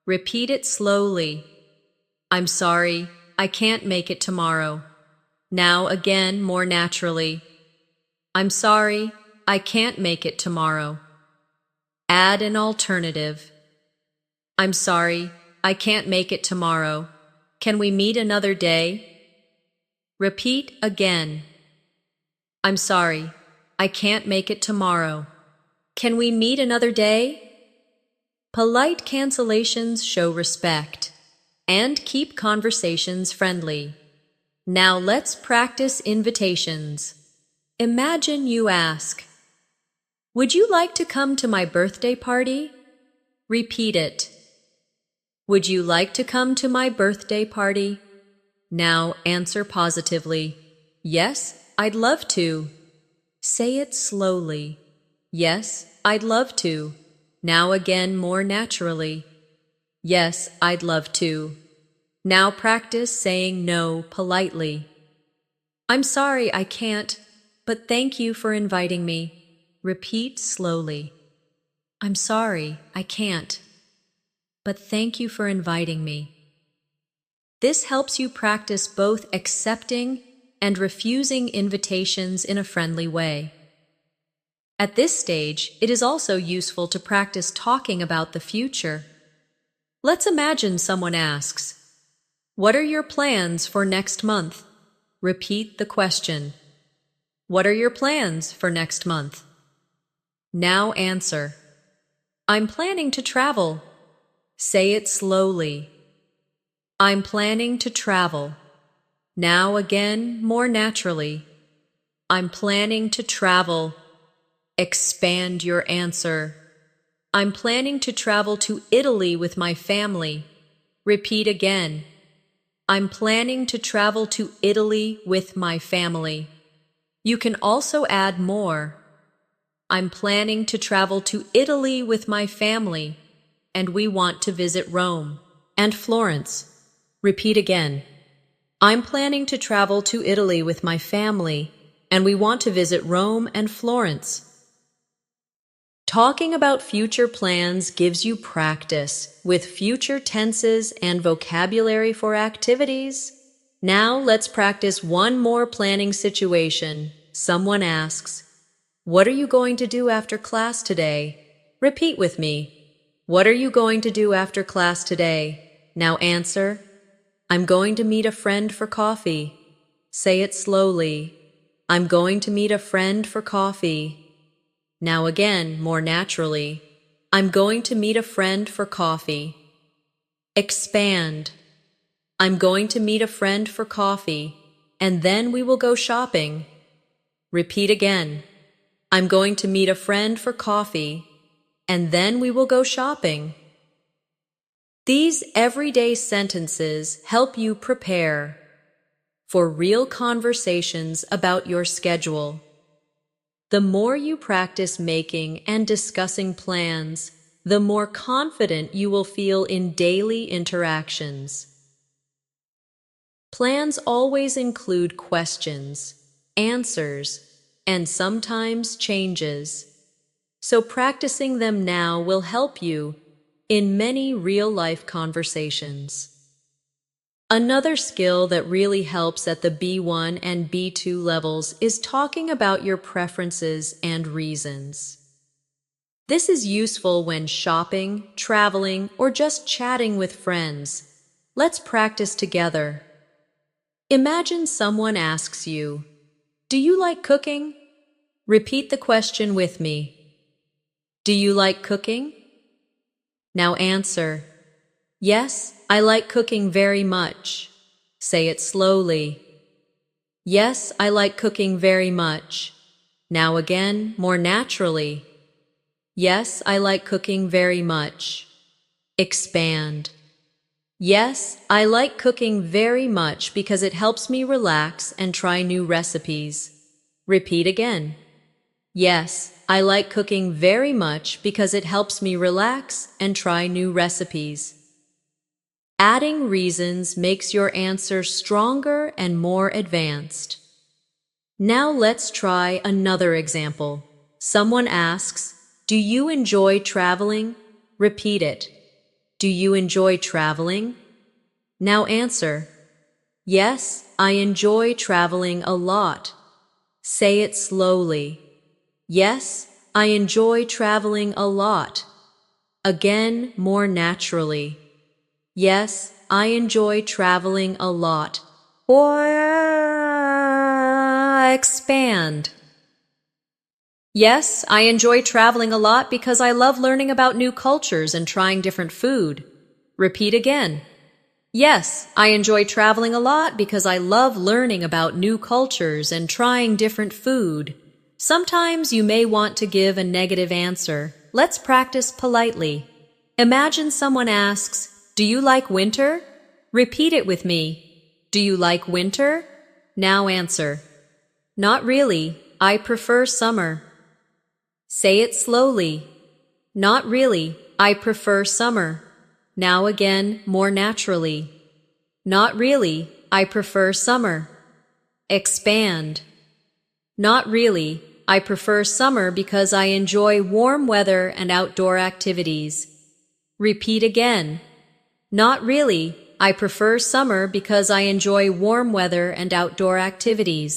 Repeat it slowly. "I'm sorry, I can't make it tomorrow." Now again more naturally. "I'm sorry, I can't make it tomorrow." Add an alternative. "I'm sorry, I can't make it tomorrow. Can we meet another day?" Repeat again. "I'm sorry, I can't make it tomorrow. Can we meet another day?" Polite cancellations show respect and keep conversations friendly. Now let's practice invitations. Imagine you ask, "Would you like to come to my birthday party?" Repeat it. "Would you like to come to my birthday party?" Now answer positively. "Yes, I'd love to." Say it slowly. "Yes, I'd love to." Now again more naturally. "Yes, I'd love to." Now practice saying no politely. "I'm sorry I can't, but thank you for inviting me." Repeat slowly. "I'm sorry I can't, but thank you for inviting me." This helps you practice both accepting and refusing invitations in a friendly way. At this stage, it is also useful to practice talking about the future. Let's imagine someone asks, "What are your plans for next month?" Repeat the question. What are your plans for next month? Now answer. I'm planning to travel. Say it slowly. I'm planning to travel. Now again, more naturally. I'm planning to travel. Expand your answer. I'm planning to travel to Italy with my family. Repeat again. I'm planning to travel to Italy with my family. You can also add more. I'm planning to travel to Italy with my family, and we want to visit Rome and Florence. Repeat again. I'm planning to travel to Italy with my family, and we want to visit Rome and Florence. Talking about future plans gives you practice with future tenses and vocabulary for activities. Now let's practice one more planning situation. Someone asks, "What are you going to do after class today?" Repeat with me. What are you going to do after class today? Now answer. I'm going to meet a friend for coffee. Say it slowly. I'm going to meet a friend for coffee. Now again, more naturally. I'm going to meet a friend for coffee. Expand. I'm going to meet a friend for coffee, and then we will go shopping. Repeat again. I'm going to meet a friend for coffee, and then we will go shopping. These everyday sentences help you prepare for real conversations about your schedule. The more you practice making and discussing plans, the more confident you will feel in daily interactions. Plans always include questions, answers, and sometimes changes. So practicing them now will help you in many real-life conversations. Another skill that really helps at the B1 and B2 levels is talking about your preferences and reasons. This is useful when shopping, traveling, or just chatting with friends. Let's practice together. Imagine someone asks you, "Do you like cooking?" Repeat the question with me. Do you like cooking? Now answer. Yes, I like cooking very much. Say it slowly. Yes, I like cooking very much. Now again, more naturally. Yes, I like cooking very much. Expand. Yes, I like cooking very much because it helps me relax and try new recipes. Repeat again. Yes, I like cooking very much because it helps me relax and try new recipes. Adding reasons makes your answer stronger and more advanced. Now let's try another example. Someone asks, "Do you enjoy traveling?" Repeat it. Do you enjoy traveling? Now answer. Yes, I enjoy traveling a lot. Say it slowly. Yes, I enjoy traveling a lot. Again, more naturally. Yes, I enjoy traveling a lot. Expand. Yes, I enjoy traveling a lot because I love learning about new cultures and trying different food. Repeat again. Yes, I enjoy traveling a lot because I love learning about new cultures and trying different food. Sometimes you may want to give a negative answer. Let's practice politely. Imagine someone asks, "Do you like winter?" Repeat it with me. Do you like winter? Now answer. Not really. I prefer summer. Say it slowly. Not really. I prefer summer. Now again, more naturally. Not really. I prefer summer. Expand. Not really. I prefer summer because I enjoy warm weather and outdoor activities. Repeat again. Not really. I prefer summer because I enjoy warm weather and outdoor activities.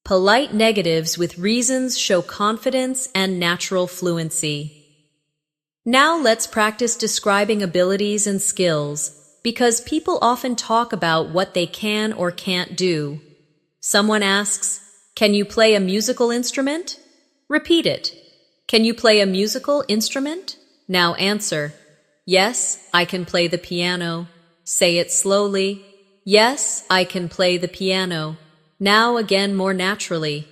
Polite negatives with reasons show confidence and natural fluency. Now let's practice describing abilities and skills, because people often talk about what they can or can't do. Someone asks, "Can you play a musical instrument?" Repeat it. Can you play a musical instrument? Now answer, "Yes, I can play the piano." Say it slowly. Yes, I can play the piano. Now again more naturally.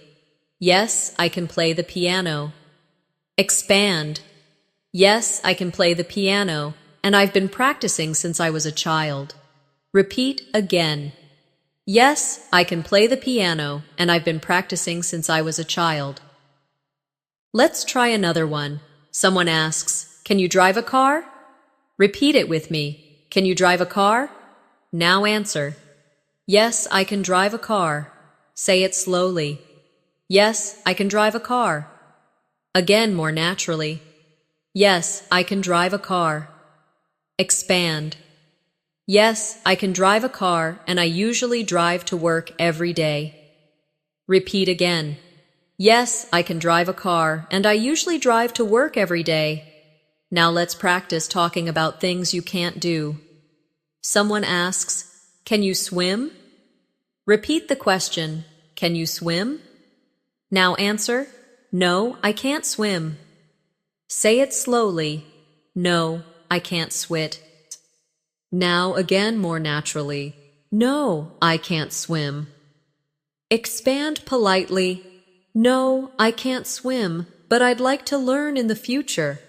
Yes, I can play the piano. Expand. Yes, I can play the piano, and I've been practicing since I was a child. Repeat again. Yes, I can play the piano, and I've been practicing since I was a child. Let's try another one. Someone asks, "Can you drive a car?" Repeat it with me. Can you drive a car? Now answer, "Yes, I can drive a car." Say it slowly. Yes, I can drive a car. Again more naturally. Yes, I can drive a car. Expand. Yes, I can drive a car, and I usually drive to work every day. Repeat again. Yes, I can drive a car, and I usually drive to work every day. Now let's practice talking about things you can't do. Someone asks, "Can you swim?" Repeat the question, "Can you swim?" Now answer, "No, I can't swim." Say it slowly. "No, I can't swim." Now again more naturally. "No, I can't swim." Expand politely. "No, I can't swim, but I'd like to learn in the future."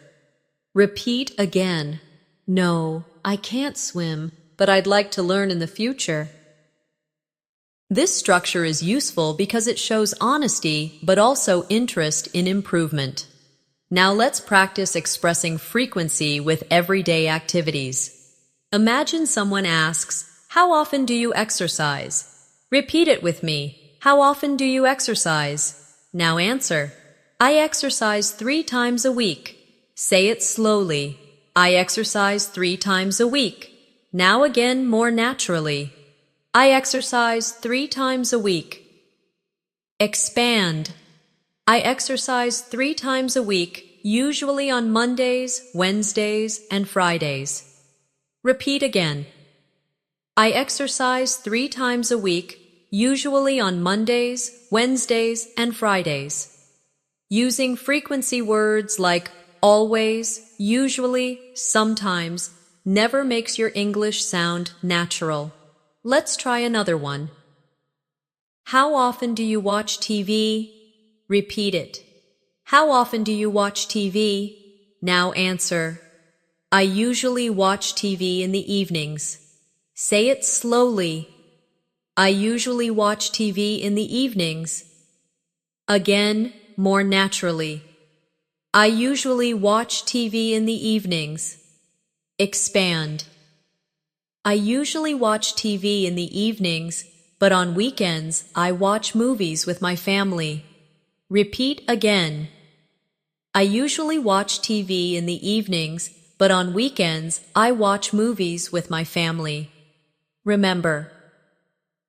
Repeat again. "No, I can't swim, but I'd like to learn in the future." This structure is useful because it shows honesty, but also interest in improvement. Now let's practice expressing frequency with everyday activities. Imagine someone asks, "How often do you exercise?" Repeat it with me. How often do you exercise? Now answer, "I exercise 3 times a week." Say it slowly. I exercise 3 times a week. Now again more naturally. I exercise 3 times a week. Expand. I exercise 3 times a week, usually on Mondays, Wednesdays, and Fridays. Repeat again. I exercise 3 times a week, usually on Mondays, Wednesdays, and Fridays. Using frequency words like always, usually, sometimes, never makes your English sound natural. Let's try another one. How often do you watch TV? Repeat it. How often do you watch TV? Now answer, I usually watch TV in the evenings. Say it slowly. I usually watch TV in the evenings. Again, more naturally. I usually watch TV in the evenings. Expand. I usually watch TV in the evenings, but on weekends I watch movies with my family. Repeat again. I usually watch TV in the evenings, but on weekends I watch movies with my family. Remember,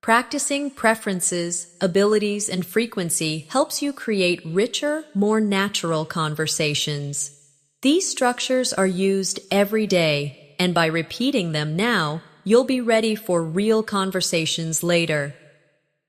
practicing preferences, abilities, and frequency helps you create richer, more natural conversations. These structures are used every day, and by repeating them now, you'll be ready for real conversations later.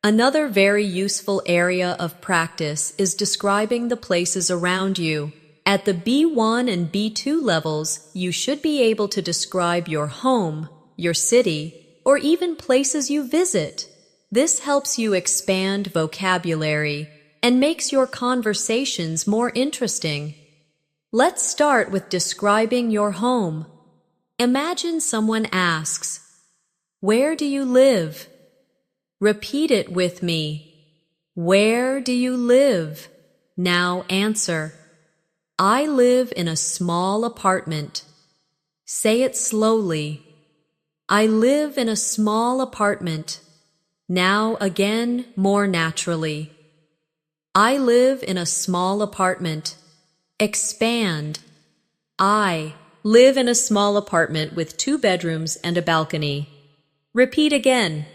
Another very useful area of practice is describing the places around you. At the B1 and B2 levels, you should be able to describe your home, your city, or even places you visit. This helps you expand vocabulary and makes your conversations more interesting. Let's start with describing your home. Imagine someone asks, "Where do you live?" Repeat it with me. Where do you live? Now answer, I live in a small apartment. Say it slowly. I live in a small apartment. Now again, more naturally. I live in a small apartment. Expand. I live in a small apartment with 2 bedrooms and a balcony. Repeat again.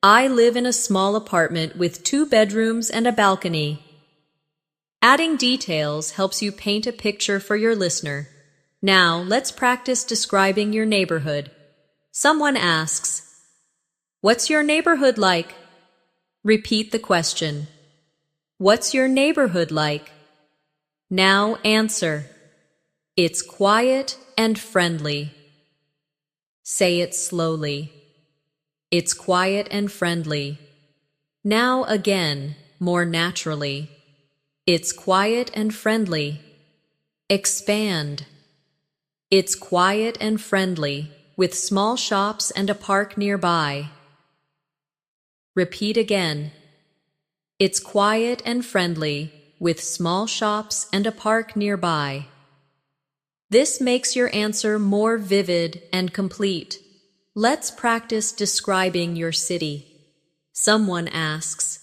I live in a small apartment with 2 bedrooms and a balcony. Adding details helps you paint a picture for your listener. Now, let's practice describing your neighborhood. Someone asks, "What's your neighborhood like?" Repeat the question. What's your neighborhood like? Now answer. It's quiet and friendly. Say it slowly. It's quiet and friendly. Now again, more naturally. It's quiet and friendly. Expand. It's quiet and friendly, with small shops and a park nearby. Repeat again. It's quiet and friendly, with small shops and a park nearby. This makes your answer more vivid and complete. Let's practice describing your city. Someone asks,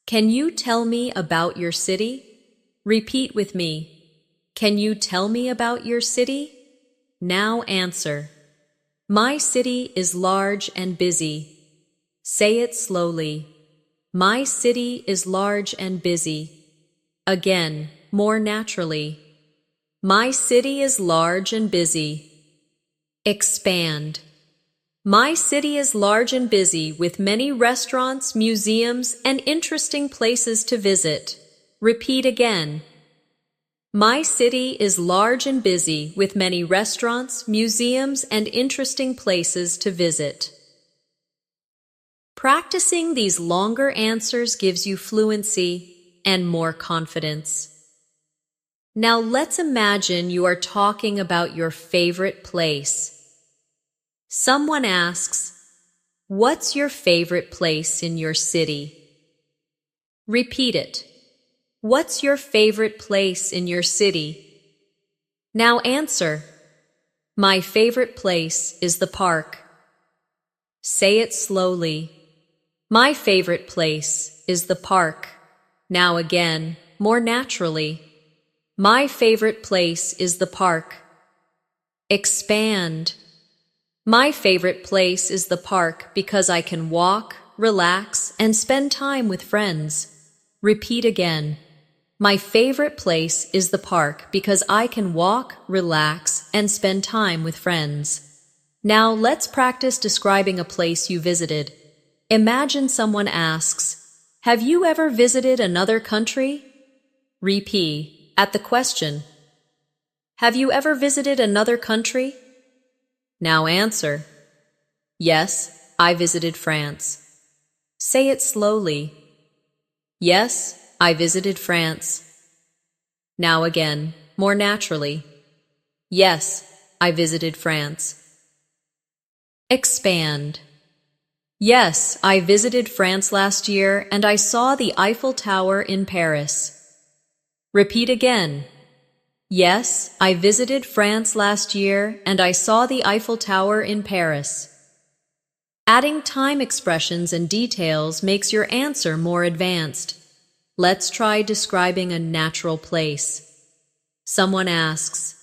"Can you tell me about your city?" Repeat with me. Can you tell me about your city? Now answer. My city is large and busy. Say it slowly. My city is large and busy. Again, more naturally. My city is large and busy. Expand. My city is large and busy with many restaurants, museums, and interesting places to visit. Repeat again. My city is large and busy with many restaurants, museums, and interesting places to visit. Practicing these longer answers gives you fluency and more confidence. Now let's imagine you are talking about your favorite place. Someone asks, "What's your favorite place in your city?" Repeat it. What's your favorite place in your city? Now answer. My favorite place is the park. Say it slowly. My favorite place is the park. Now again, more naturally. My favorite place is the park. Expand. My favorite place is the park because I can walk, relax, and spend time with friends. Repeat again. My favorite place is the park because I can walk, relax, and spend time with friends. Now let's practice describing a place you visited. Imagine someone asks, "Have you ever visited another country?" Repeat at the question. Have you ever visited another country? Now answer. Yes, I visited France. Say it slowly. Yes, I visited France. Now again, more naturally. Yes, I visited France. Expand. Yes, I visited France last year and I saw the Eiffel Tower in Paris. Repeat again. Yes, I visited France last year and I saw the Eiffel Tower in Paris. Adding time expressions and details makes your answer more advanced. Let's try describing a natural place. Someone asks,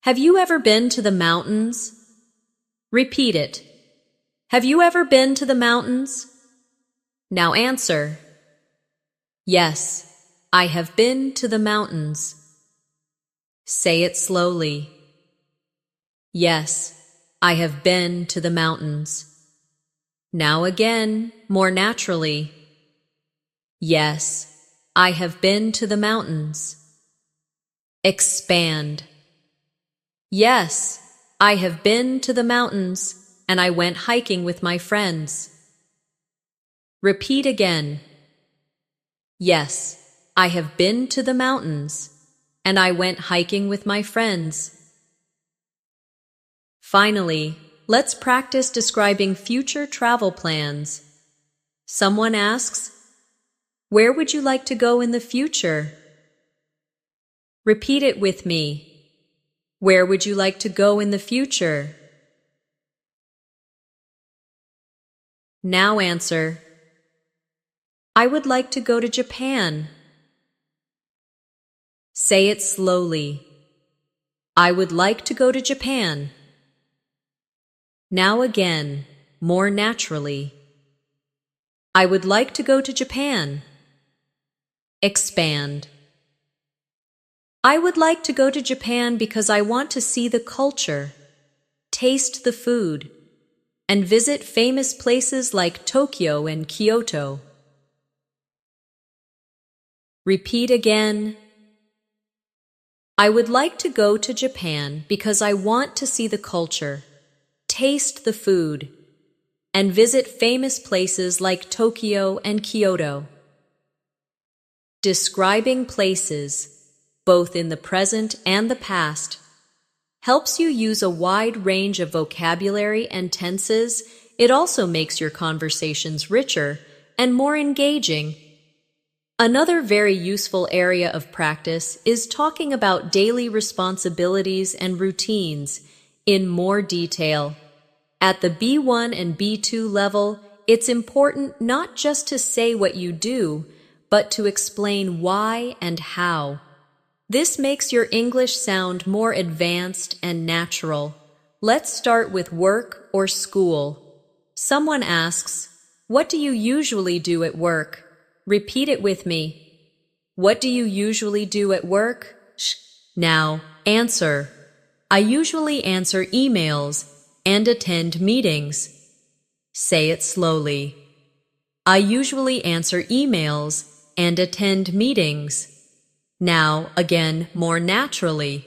"Have you ever been to the mountains?" Repeat it. Have you ever been to the mountains? Now answer. Yes, I have been to the mountains. Say it slowly. Yes, I have been to the mountains. Now again, more naturally. Yes, I have been to the mountains. Expand. Yes, I have been to the mountains and I went hiking with my friends. Repeat again. Yes, I have been to the mountains and I went hiking with my friends. Finally, let's practice describing future travel plans. Someone asks, "Where would you like to go in the future?" Repeat it with me. Where would you like to go in the future? Now answer. I would like to go to Japan. Say it slowly. I would like to go to Japan. Now again, more naturally. I would like to go to Japan. Expand. I would like to go to Japan because I want to see the culture, taste the food, and visit famous places like Tokyo and Kyoto. Repeat again. I would like to go to Japan because I want to see the culture, taste the food, and visit famous places like Tokyo and Kyoto. Describing places, both in the present and the past, helps you use a wide range of vocabulary and tenses. It also makes your conversations richer and more engaging. Another very useful area of practice is talking about daily responsibilities and routines in more detail. At the B1 and B2 level, it's important not just to say what you do, but to explain why and how. This makes your English sound more advanced and natural. Let's start with work or school. Someone asks, "What do you usually do at work?" Repeat it with me. What do you usually do at work? Now, answer. I usually answer emails and attend meetings. Say it slowly. I usually answer emails and attend meetings. Now, again, more naturally.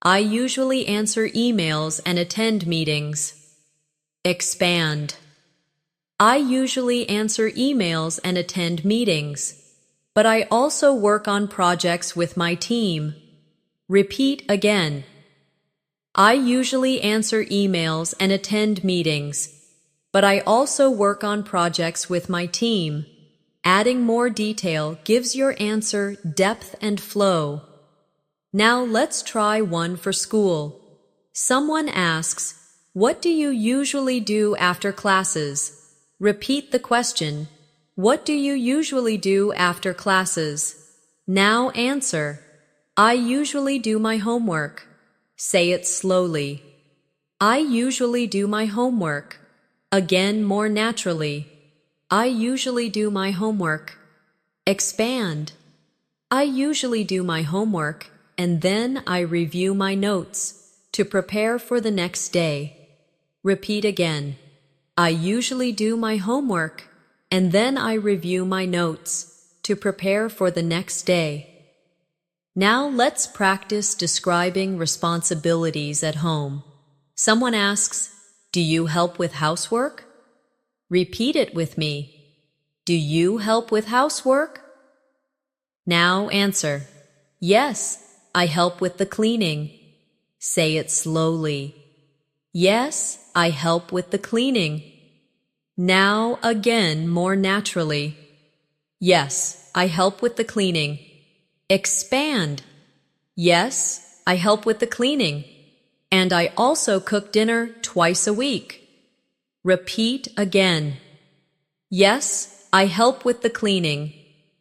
I usually answer emails and attend meetings. Expand. I usually answer emails and attend meetings, but I also work on projects with my team. Repeat again. I usually answer emails and attend meetings, but I also work on projects with my team. Adding more detail gives your answer depth and flow. Now let's try one for school. Someone asks, "What do you usually do after classes?" Repeat the question. What do you usually do after classes? Now answer. I usually do my homework. Say it slowly. I usually do my homework. Again, more naturally. I usually do my homework. Expand. I usually do my homework, and then I review my notes to prepare for the next day. Repeat again. I usually do my homework, and then I review my notes to prepare for the next day. Now let's practice describing responsibilities at home. Someone asks, "Do you help with housework?" Repeat it with me. Do you help with housework? Now answer. Yes, I help with the cleaning. Say it slowly. Yes, I help with the cleaning. Now again, more naturally. Yes, I help with the cleaning. Expand. Yes, I help with the cleaning. And I also cook dinner twice a week. Repeat again. Yes, I help with the cleaning.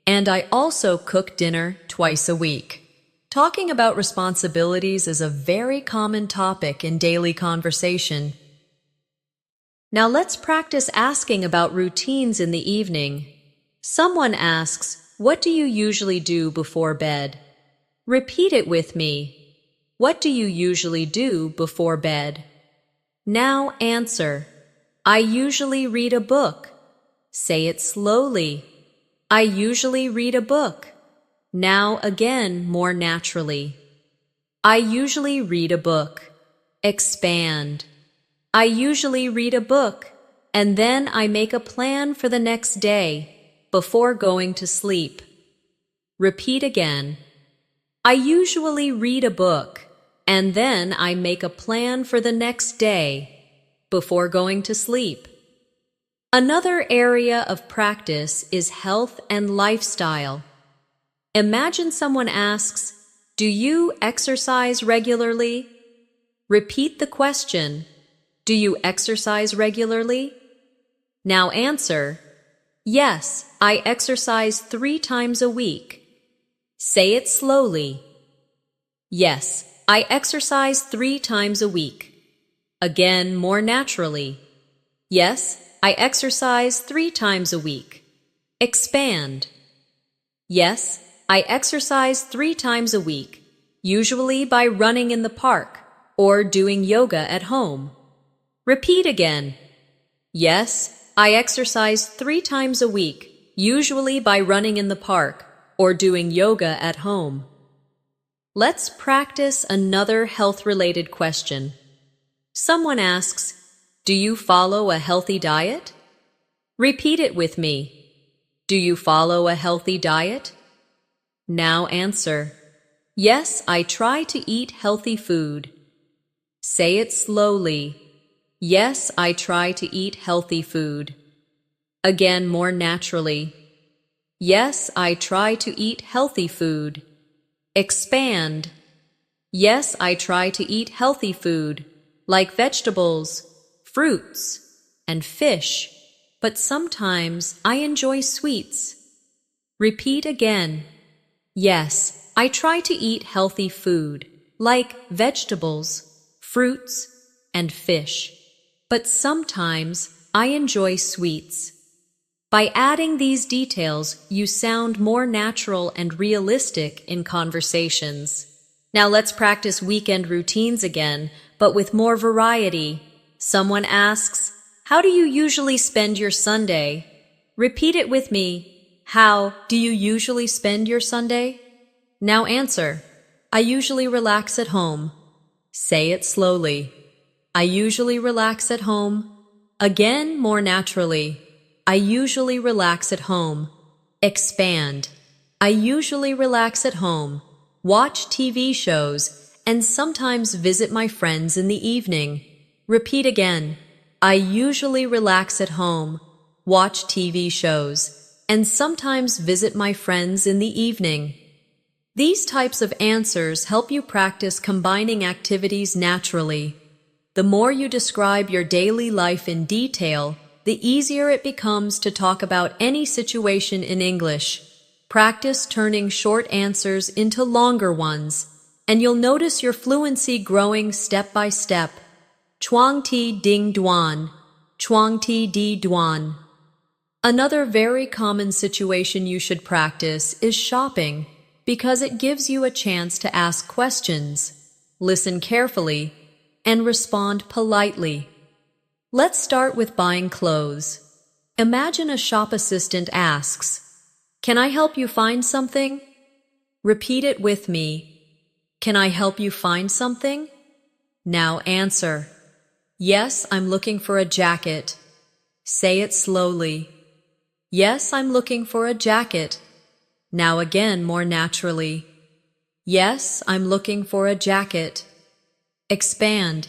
And I also cook dinner twice a week. Talking about responsibilities is a very common topic in daily conversation. Now let's practice asking about routines in the evening. Someone asks, "What do you usually do before bed?" Repeat it with me. What do you usually do before bed? Now answer. I usually read a book. Say it slowly. I usually read a book. Now again, more naturally. I usually read a book. Expand. I usually read a book, and then I make a plan for the next day before going to sleep. Repeat again. I usually read a book, and then I make a plan for the next day before going to sleep. Another area of practice is health and lifestyle. Imagine someone asks, "Do you exercise regularly?" Repeat the question. Do you exercise regularly? Now answer. Yes, I exercise 3 times a week. Say it slowly. Yes, I exercise 3 times a week. Again, more naturally. Yes, I exercise 3 times a week. Expand. Yes, I exercise 3 times a week, usually by running in the park or doing yoga at home. Repeat again. Yes, I exercise 3 times a week, usually by running in the park or doing yoga at home. Let's practice another health-related question. Someone asks, "Do you follow a healthy diet?" Repeat it with me. Do you follow a healthy diet? Now answer. Yes, I try to eat healthy food. Say it slowly. Yes, I try to eat healthy food. Again, more naturally. Yes, I try to eat healthy food. Expand. Yes, I try to eat healthy food, like vegetables, fruits, and fish, but sometimes I enjoy sweets. Repeat again. Yes, I try to eat healthy food, like vegetables, fruits, and fish, but sometimes I enjoy sweets. By adding these details, you sound more natural and realistic in conversations. Now let's practice weekend routines again, but with more variety. Someone asks, "How do you usually spend your Sunday?" Repeat it with me. How do you usually spend your Sunday? Now answer. I usually relax at home. Say it slowly. I usually relax at home. Again, more naturally. I usually relax at home. Expand. I usually relax at home, watch TV shows, and sometimes visit my friends in the evening. Repeat again. I usually relax at home, watch TV shows, and sometimes visit my friends in the evening. These types of answers help you practice combining activities naturally. The more you describe your daily life in detail, the easier it becomes to talk about any situation in English. Practice turning short answers into longer ones, and you'll notice your fluency growing step by step. Chuang ti ding duan, chuang ti di duan. Another very common situation you should practice is shopping, because it gives you a chance to ask questions, listen carefully, and respond politely. Let's start with buying clothes. Imagine a shop assistant asks, "Can I help you find something?" Repeat it with me. Can I help you find something? Now answer. Yes, I'm looking for a jacket. Say it slowly. Yes, I'm looking for a jacket. Now again, more naturally. Yes, I'm looking for a jacket. Expand.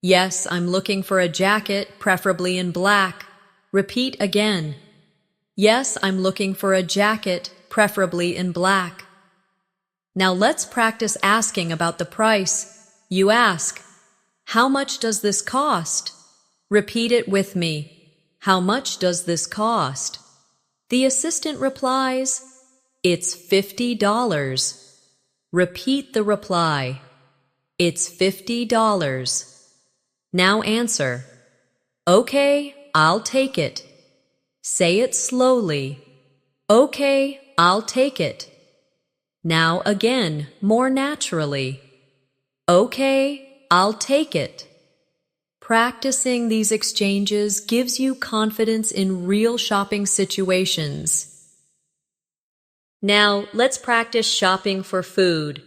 Yes, I'm looking for a jacket, preferably in black. Repeat again. Yes, I'm looking for a jacket, preferably in black. Now let's practice asking about the price. You ask, "How much does this cost?" Repeat it with me. How much does this cost? The assistant replies, "It's $50. Repeat the reply. It's $50. Now answer. Okay, I'll take it. Say it slowly. Okay, I'll take it. Now again, more naturally. Okay, I'll take it. Practicing these exchanges gives you confidence in real shopping situations. Now, let's practice shopping for food.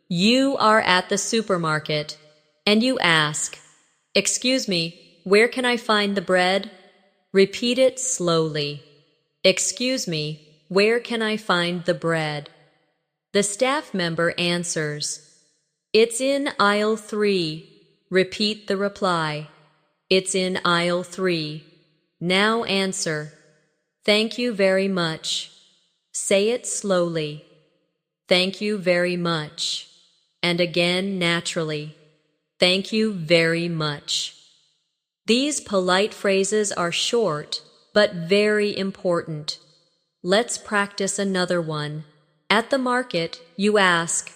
You are at the supermarket, and you ask, "Excuse me, where can I find the bread?" Repeat it slowly. Excuse me, where can I find the bread? The staff member answers, "It's in aisle 3. Repeat the reply. It's in aisle 3. Now answer. Thank you very much. Say it slowly. Thank you very much. And again naturally. Thank you very much. These polite phrases are short, but very important. Let's practice another one. At the market, you ask,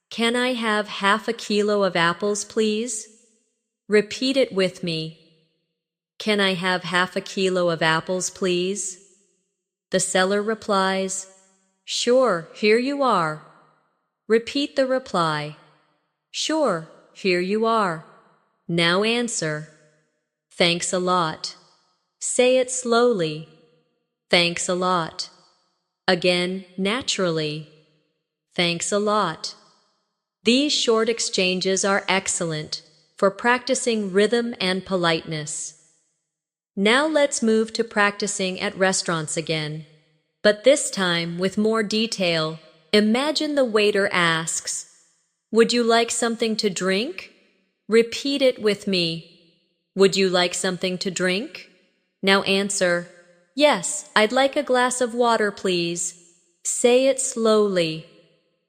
"Can I have half a kilo of apples, please?" Repeat it with me. Can I have half a kilo of apples, please? The seller replies, Sure, here you are. Repeat the reply. Sure, here you are. Now answer. Thanks a lot. Say it slowly. Thanks a lot. Again, naturally. Thanks a lot. These short exchanges are excellent for practicing rhythm and politeness. Now let's move to practicing at restaurants again. But this time, with more detail, imagine the waiter asks, "Would you like something to drink?" Repeat it with me. Would you like something to drink? Now answer, "Yes, I'd like a glass of water, please." Say it slowly.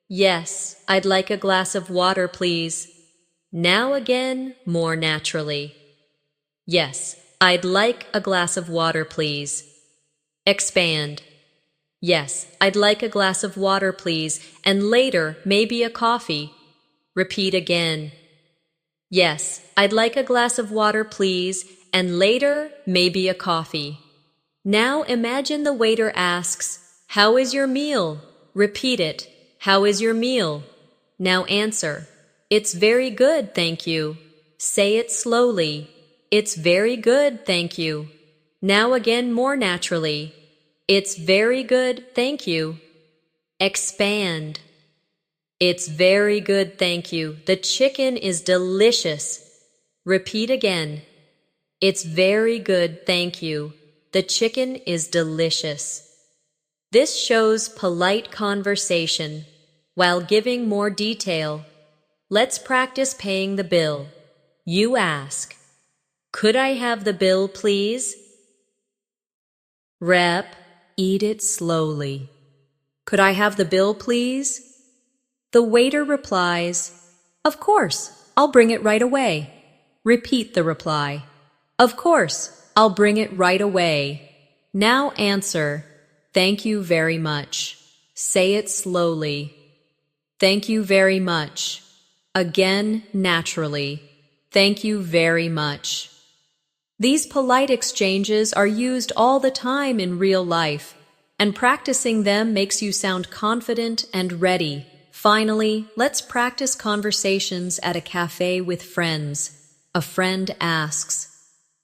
Yes, I'd like a glass of water, please. Now again, more naturally. Yes, I'd like a glass of water, please. Expand. Yes, I'd like a glass of water, please, and later, maybe a coffee. Repeat again. Yes, I'd like a glass of water, please, and later, maybe a coffee. Now imagine the waiter asks, "How is your meal?" Repeat it. How is your meal? Now answer. It's very good, thank you. Say it slowly. It's very good, thank you. Now again more naturally. It's very good, thank you. Expand. It's very good, thank you. The chicken is delicious. Repeat again. It's very good, thank you. The chicken is delicious. This shows polite conversation while giving more detail. Let's practice paying the bill. You ask, "Could I have the bill, please?" Rep, eat it slowly. "Could I have the bill, please?" The waiter replies, "Of course, I'll bring it right away." Repeat the reply. "Of course, I'll bring it right away." Now answer, "Thank you very much." Say it slowly. Thank you very much. Again, naturally. Thank you very much. These polite exchanges are used all the time in real life, and practicing them makes you sound confident and ready. Finally, let's practice conversations at a cafe with friends. A friend asks,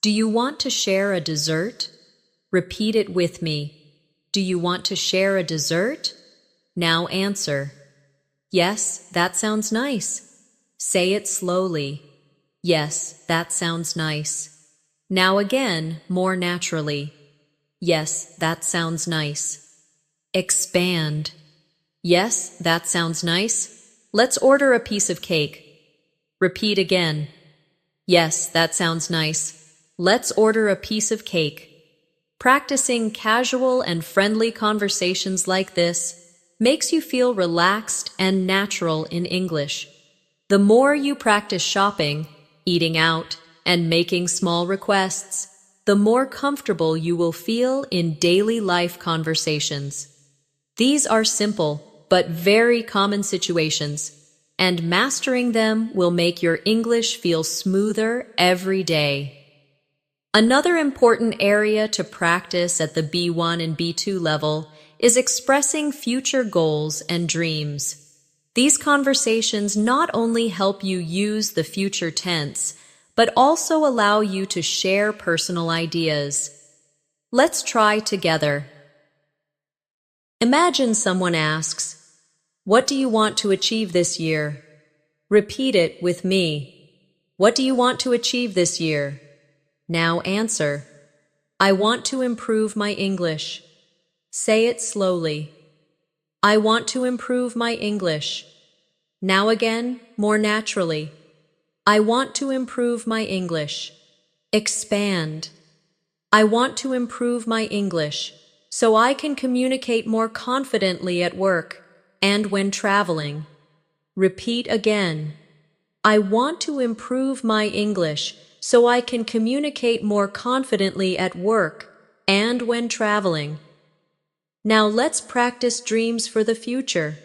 "Do you want to share a dessert?" Repeat it with me. Do you want to share a dessert? Now answer. Yes, that sounds nice. Say it slowly. Yes, that sounds nice. Now again, more naturally. Yes, that sounds nice. Expand. Yes, that sounds nice. Let's order a piece of cake. Repeat again. Yes, that sounds nice. Let's order a piece of cake. Practicing casual and friendly conversations like this makes you feel relaxed and natural in English. The more you practice shopping, eating out, and making small requests, the more comfortable you will feel in daily life conversations. These are simple but very common situations, and mastering them will make your English feel smoother every day. Another important area to practice at the B1 and B2 level is expressing future goals and dreams. These conversations not only help you use the future tense, but also allow you to share personal ideas. Let's try together. Imagine someone asks, "What do you want to achieve this year?" Repeat it with me. What do you want to achieve this year? Now answer. I want to improve my English. Say it slowly. I want to improve my English. Now again, more naturally. I want to improve my English. Expand. I want to improve my English so I can communicate more confidently at work and when traveling. Repeat again. I want to improve my English so I can communicate more confidently at work and when traveling. Now let's practice dreams for the future.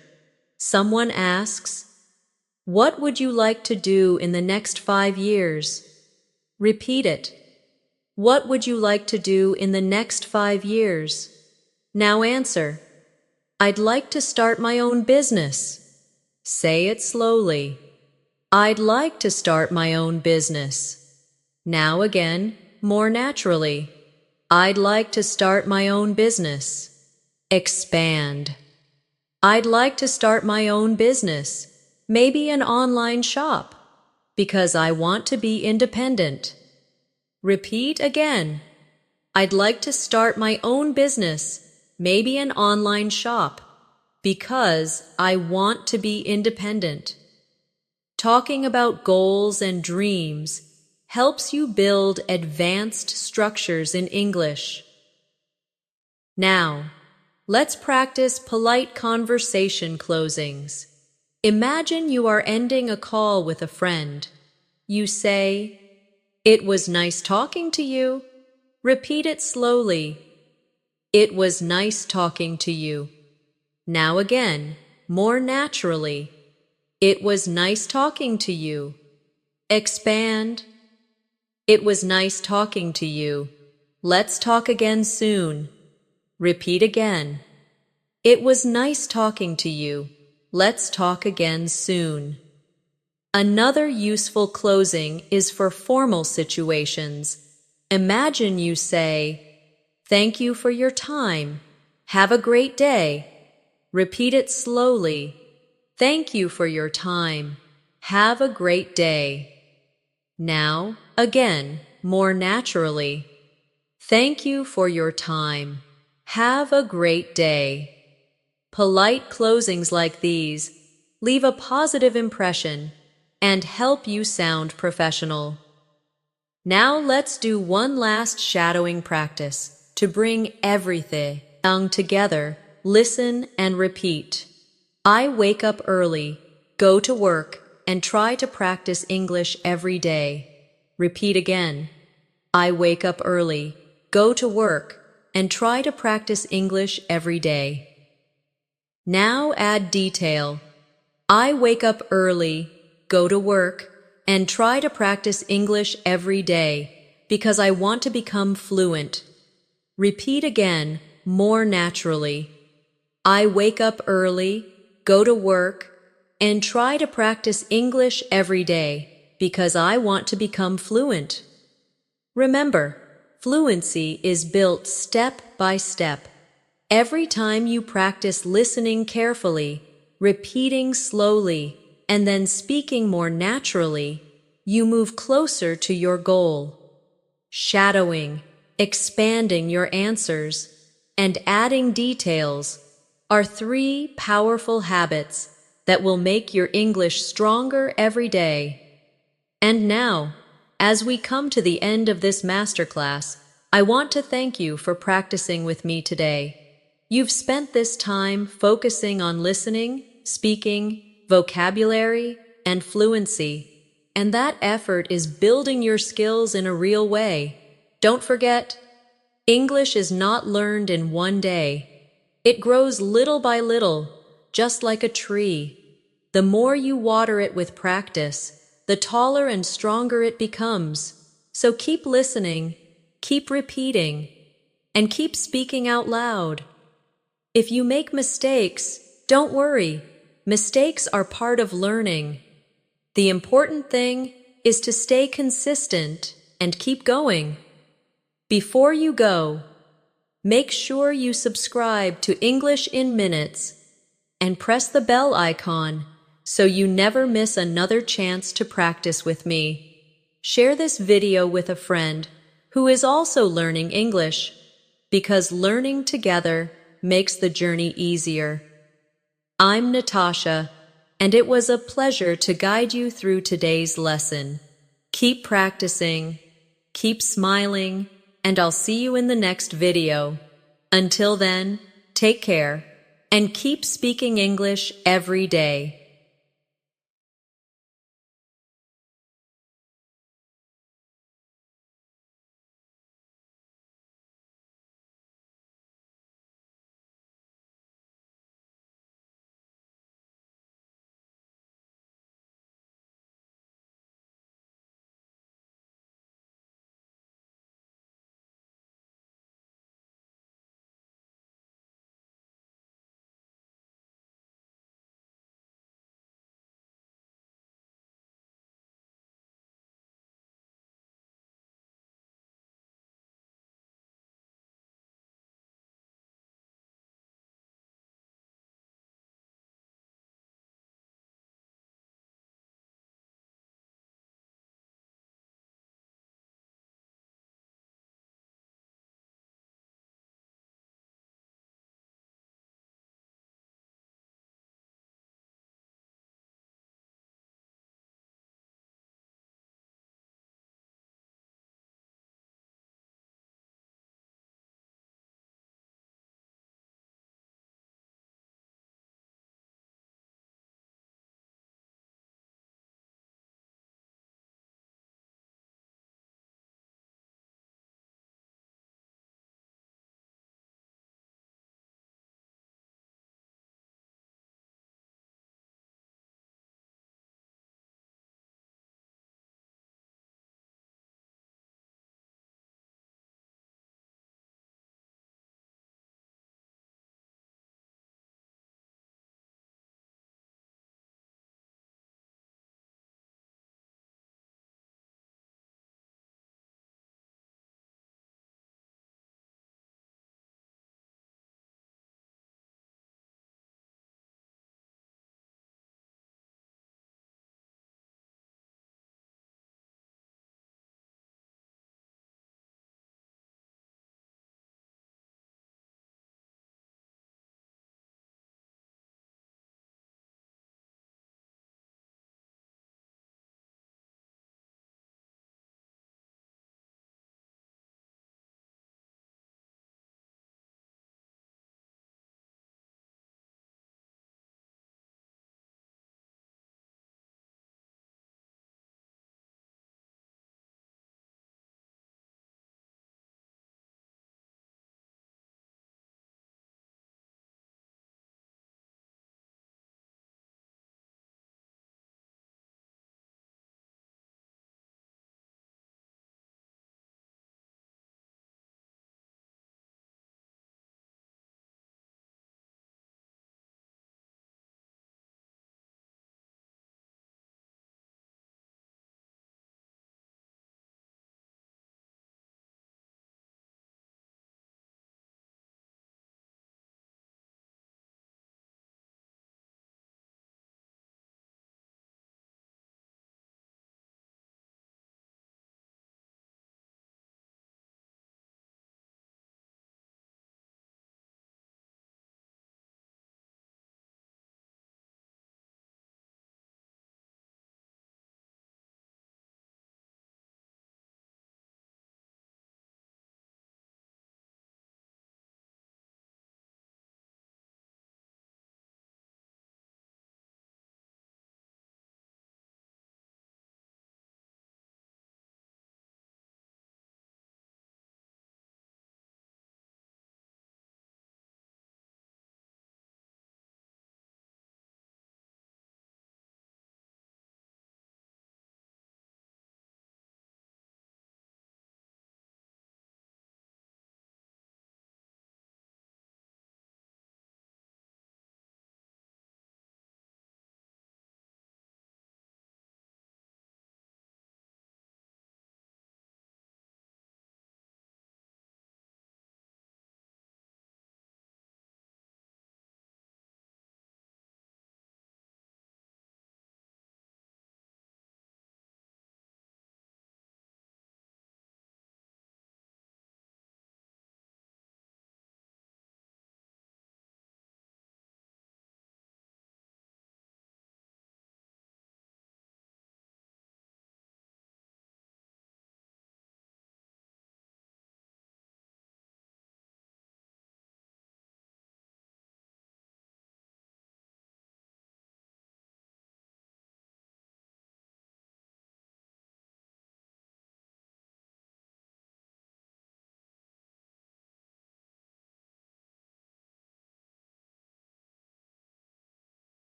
Someone asks, "What would you like to do in the next 5 years?" Repeat it. What would you like to do in the next 5 years? Now answer. I'd like to start my own business. Say it slowly. I'd like to start my own business. Now again, more naturally. I'd like to start my own business. Expand. I'd like to start my own business, maybe an online shop, because I want to be independent. Repeat again. I'd like to start my own business, maybe an online shop, because I want to be independent. Talking about goals and dreams helps you build advanced structures in English. Now, let's practice polite conversation closings. Imagine you are ending a call with a friend. You say, "It was nice talking to you." Repeat it slowly. It was nice talking to you. Now again, more naturally. It was nice talking to you. Expand. It was nice talking to you. Let's talk again soon. Repeat again. It was nice talking to you. Let's talk again soon. Another useful closing is for formal situations. Imagine you say, "Thank you for your time. Have a great day." Repeat it slowly. Thank you for your time. Have a great day. Now, again, more naturally. Thank you for your time. Have a great day. Polite closings like these leave a positive impression and help you sound professional. Now let's do one last shadowing practice to bring everything together. Listen and repeat. I wake up early, go to work, and try to practice English every day. Repeat again. I wake up early, go to work, and try to practice English every day. Now add detail. I wake up early, go to work, and try to practice English every day because I want to become fluent. Repeat again, more naturally. I wake up early, go to work, and try to practice English every day because I want to become fluent. Remember, fluency is built step by step. Every time you practice listening carefully, repeating slowly, and then speaking more naturally, you move closer to your goal. Shadowing, expanding your answers, and adding details are 3 powerful habits that will make your English stronger every day. And now, as we come to the end of this masterclass, I want to thank you for practicing with me today. You've spent this time focusing on listening, speaking, vocabulary, and fluency, and that effort is building your skills in a real way. Don't forget, English is not learned in one day. It grows little by little, just like a tree. The more you water it with practice, the taller and stronger it becomes. So keep listening, keep repeating, and keep speaking out loud. If you make mistakes, don't worry. Mistakes are part of learning. The important thing is to stay consistent and keep going. Before you go, make sure you subscribe to English in Minutes and press the bell icon so you never miss another chance to practice with me. Share this video with a friend who is also learning English, because learning together makes the journey easier. I'm Natasha, and it was a pleasure to guide you through today's lesson. Keep practicing, keep smiling, and I'll see you in the next video. Until then, take care, and keep speaking English every day.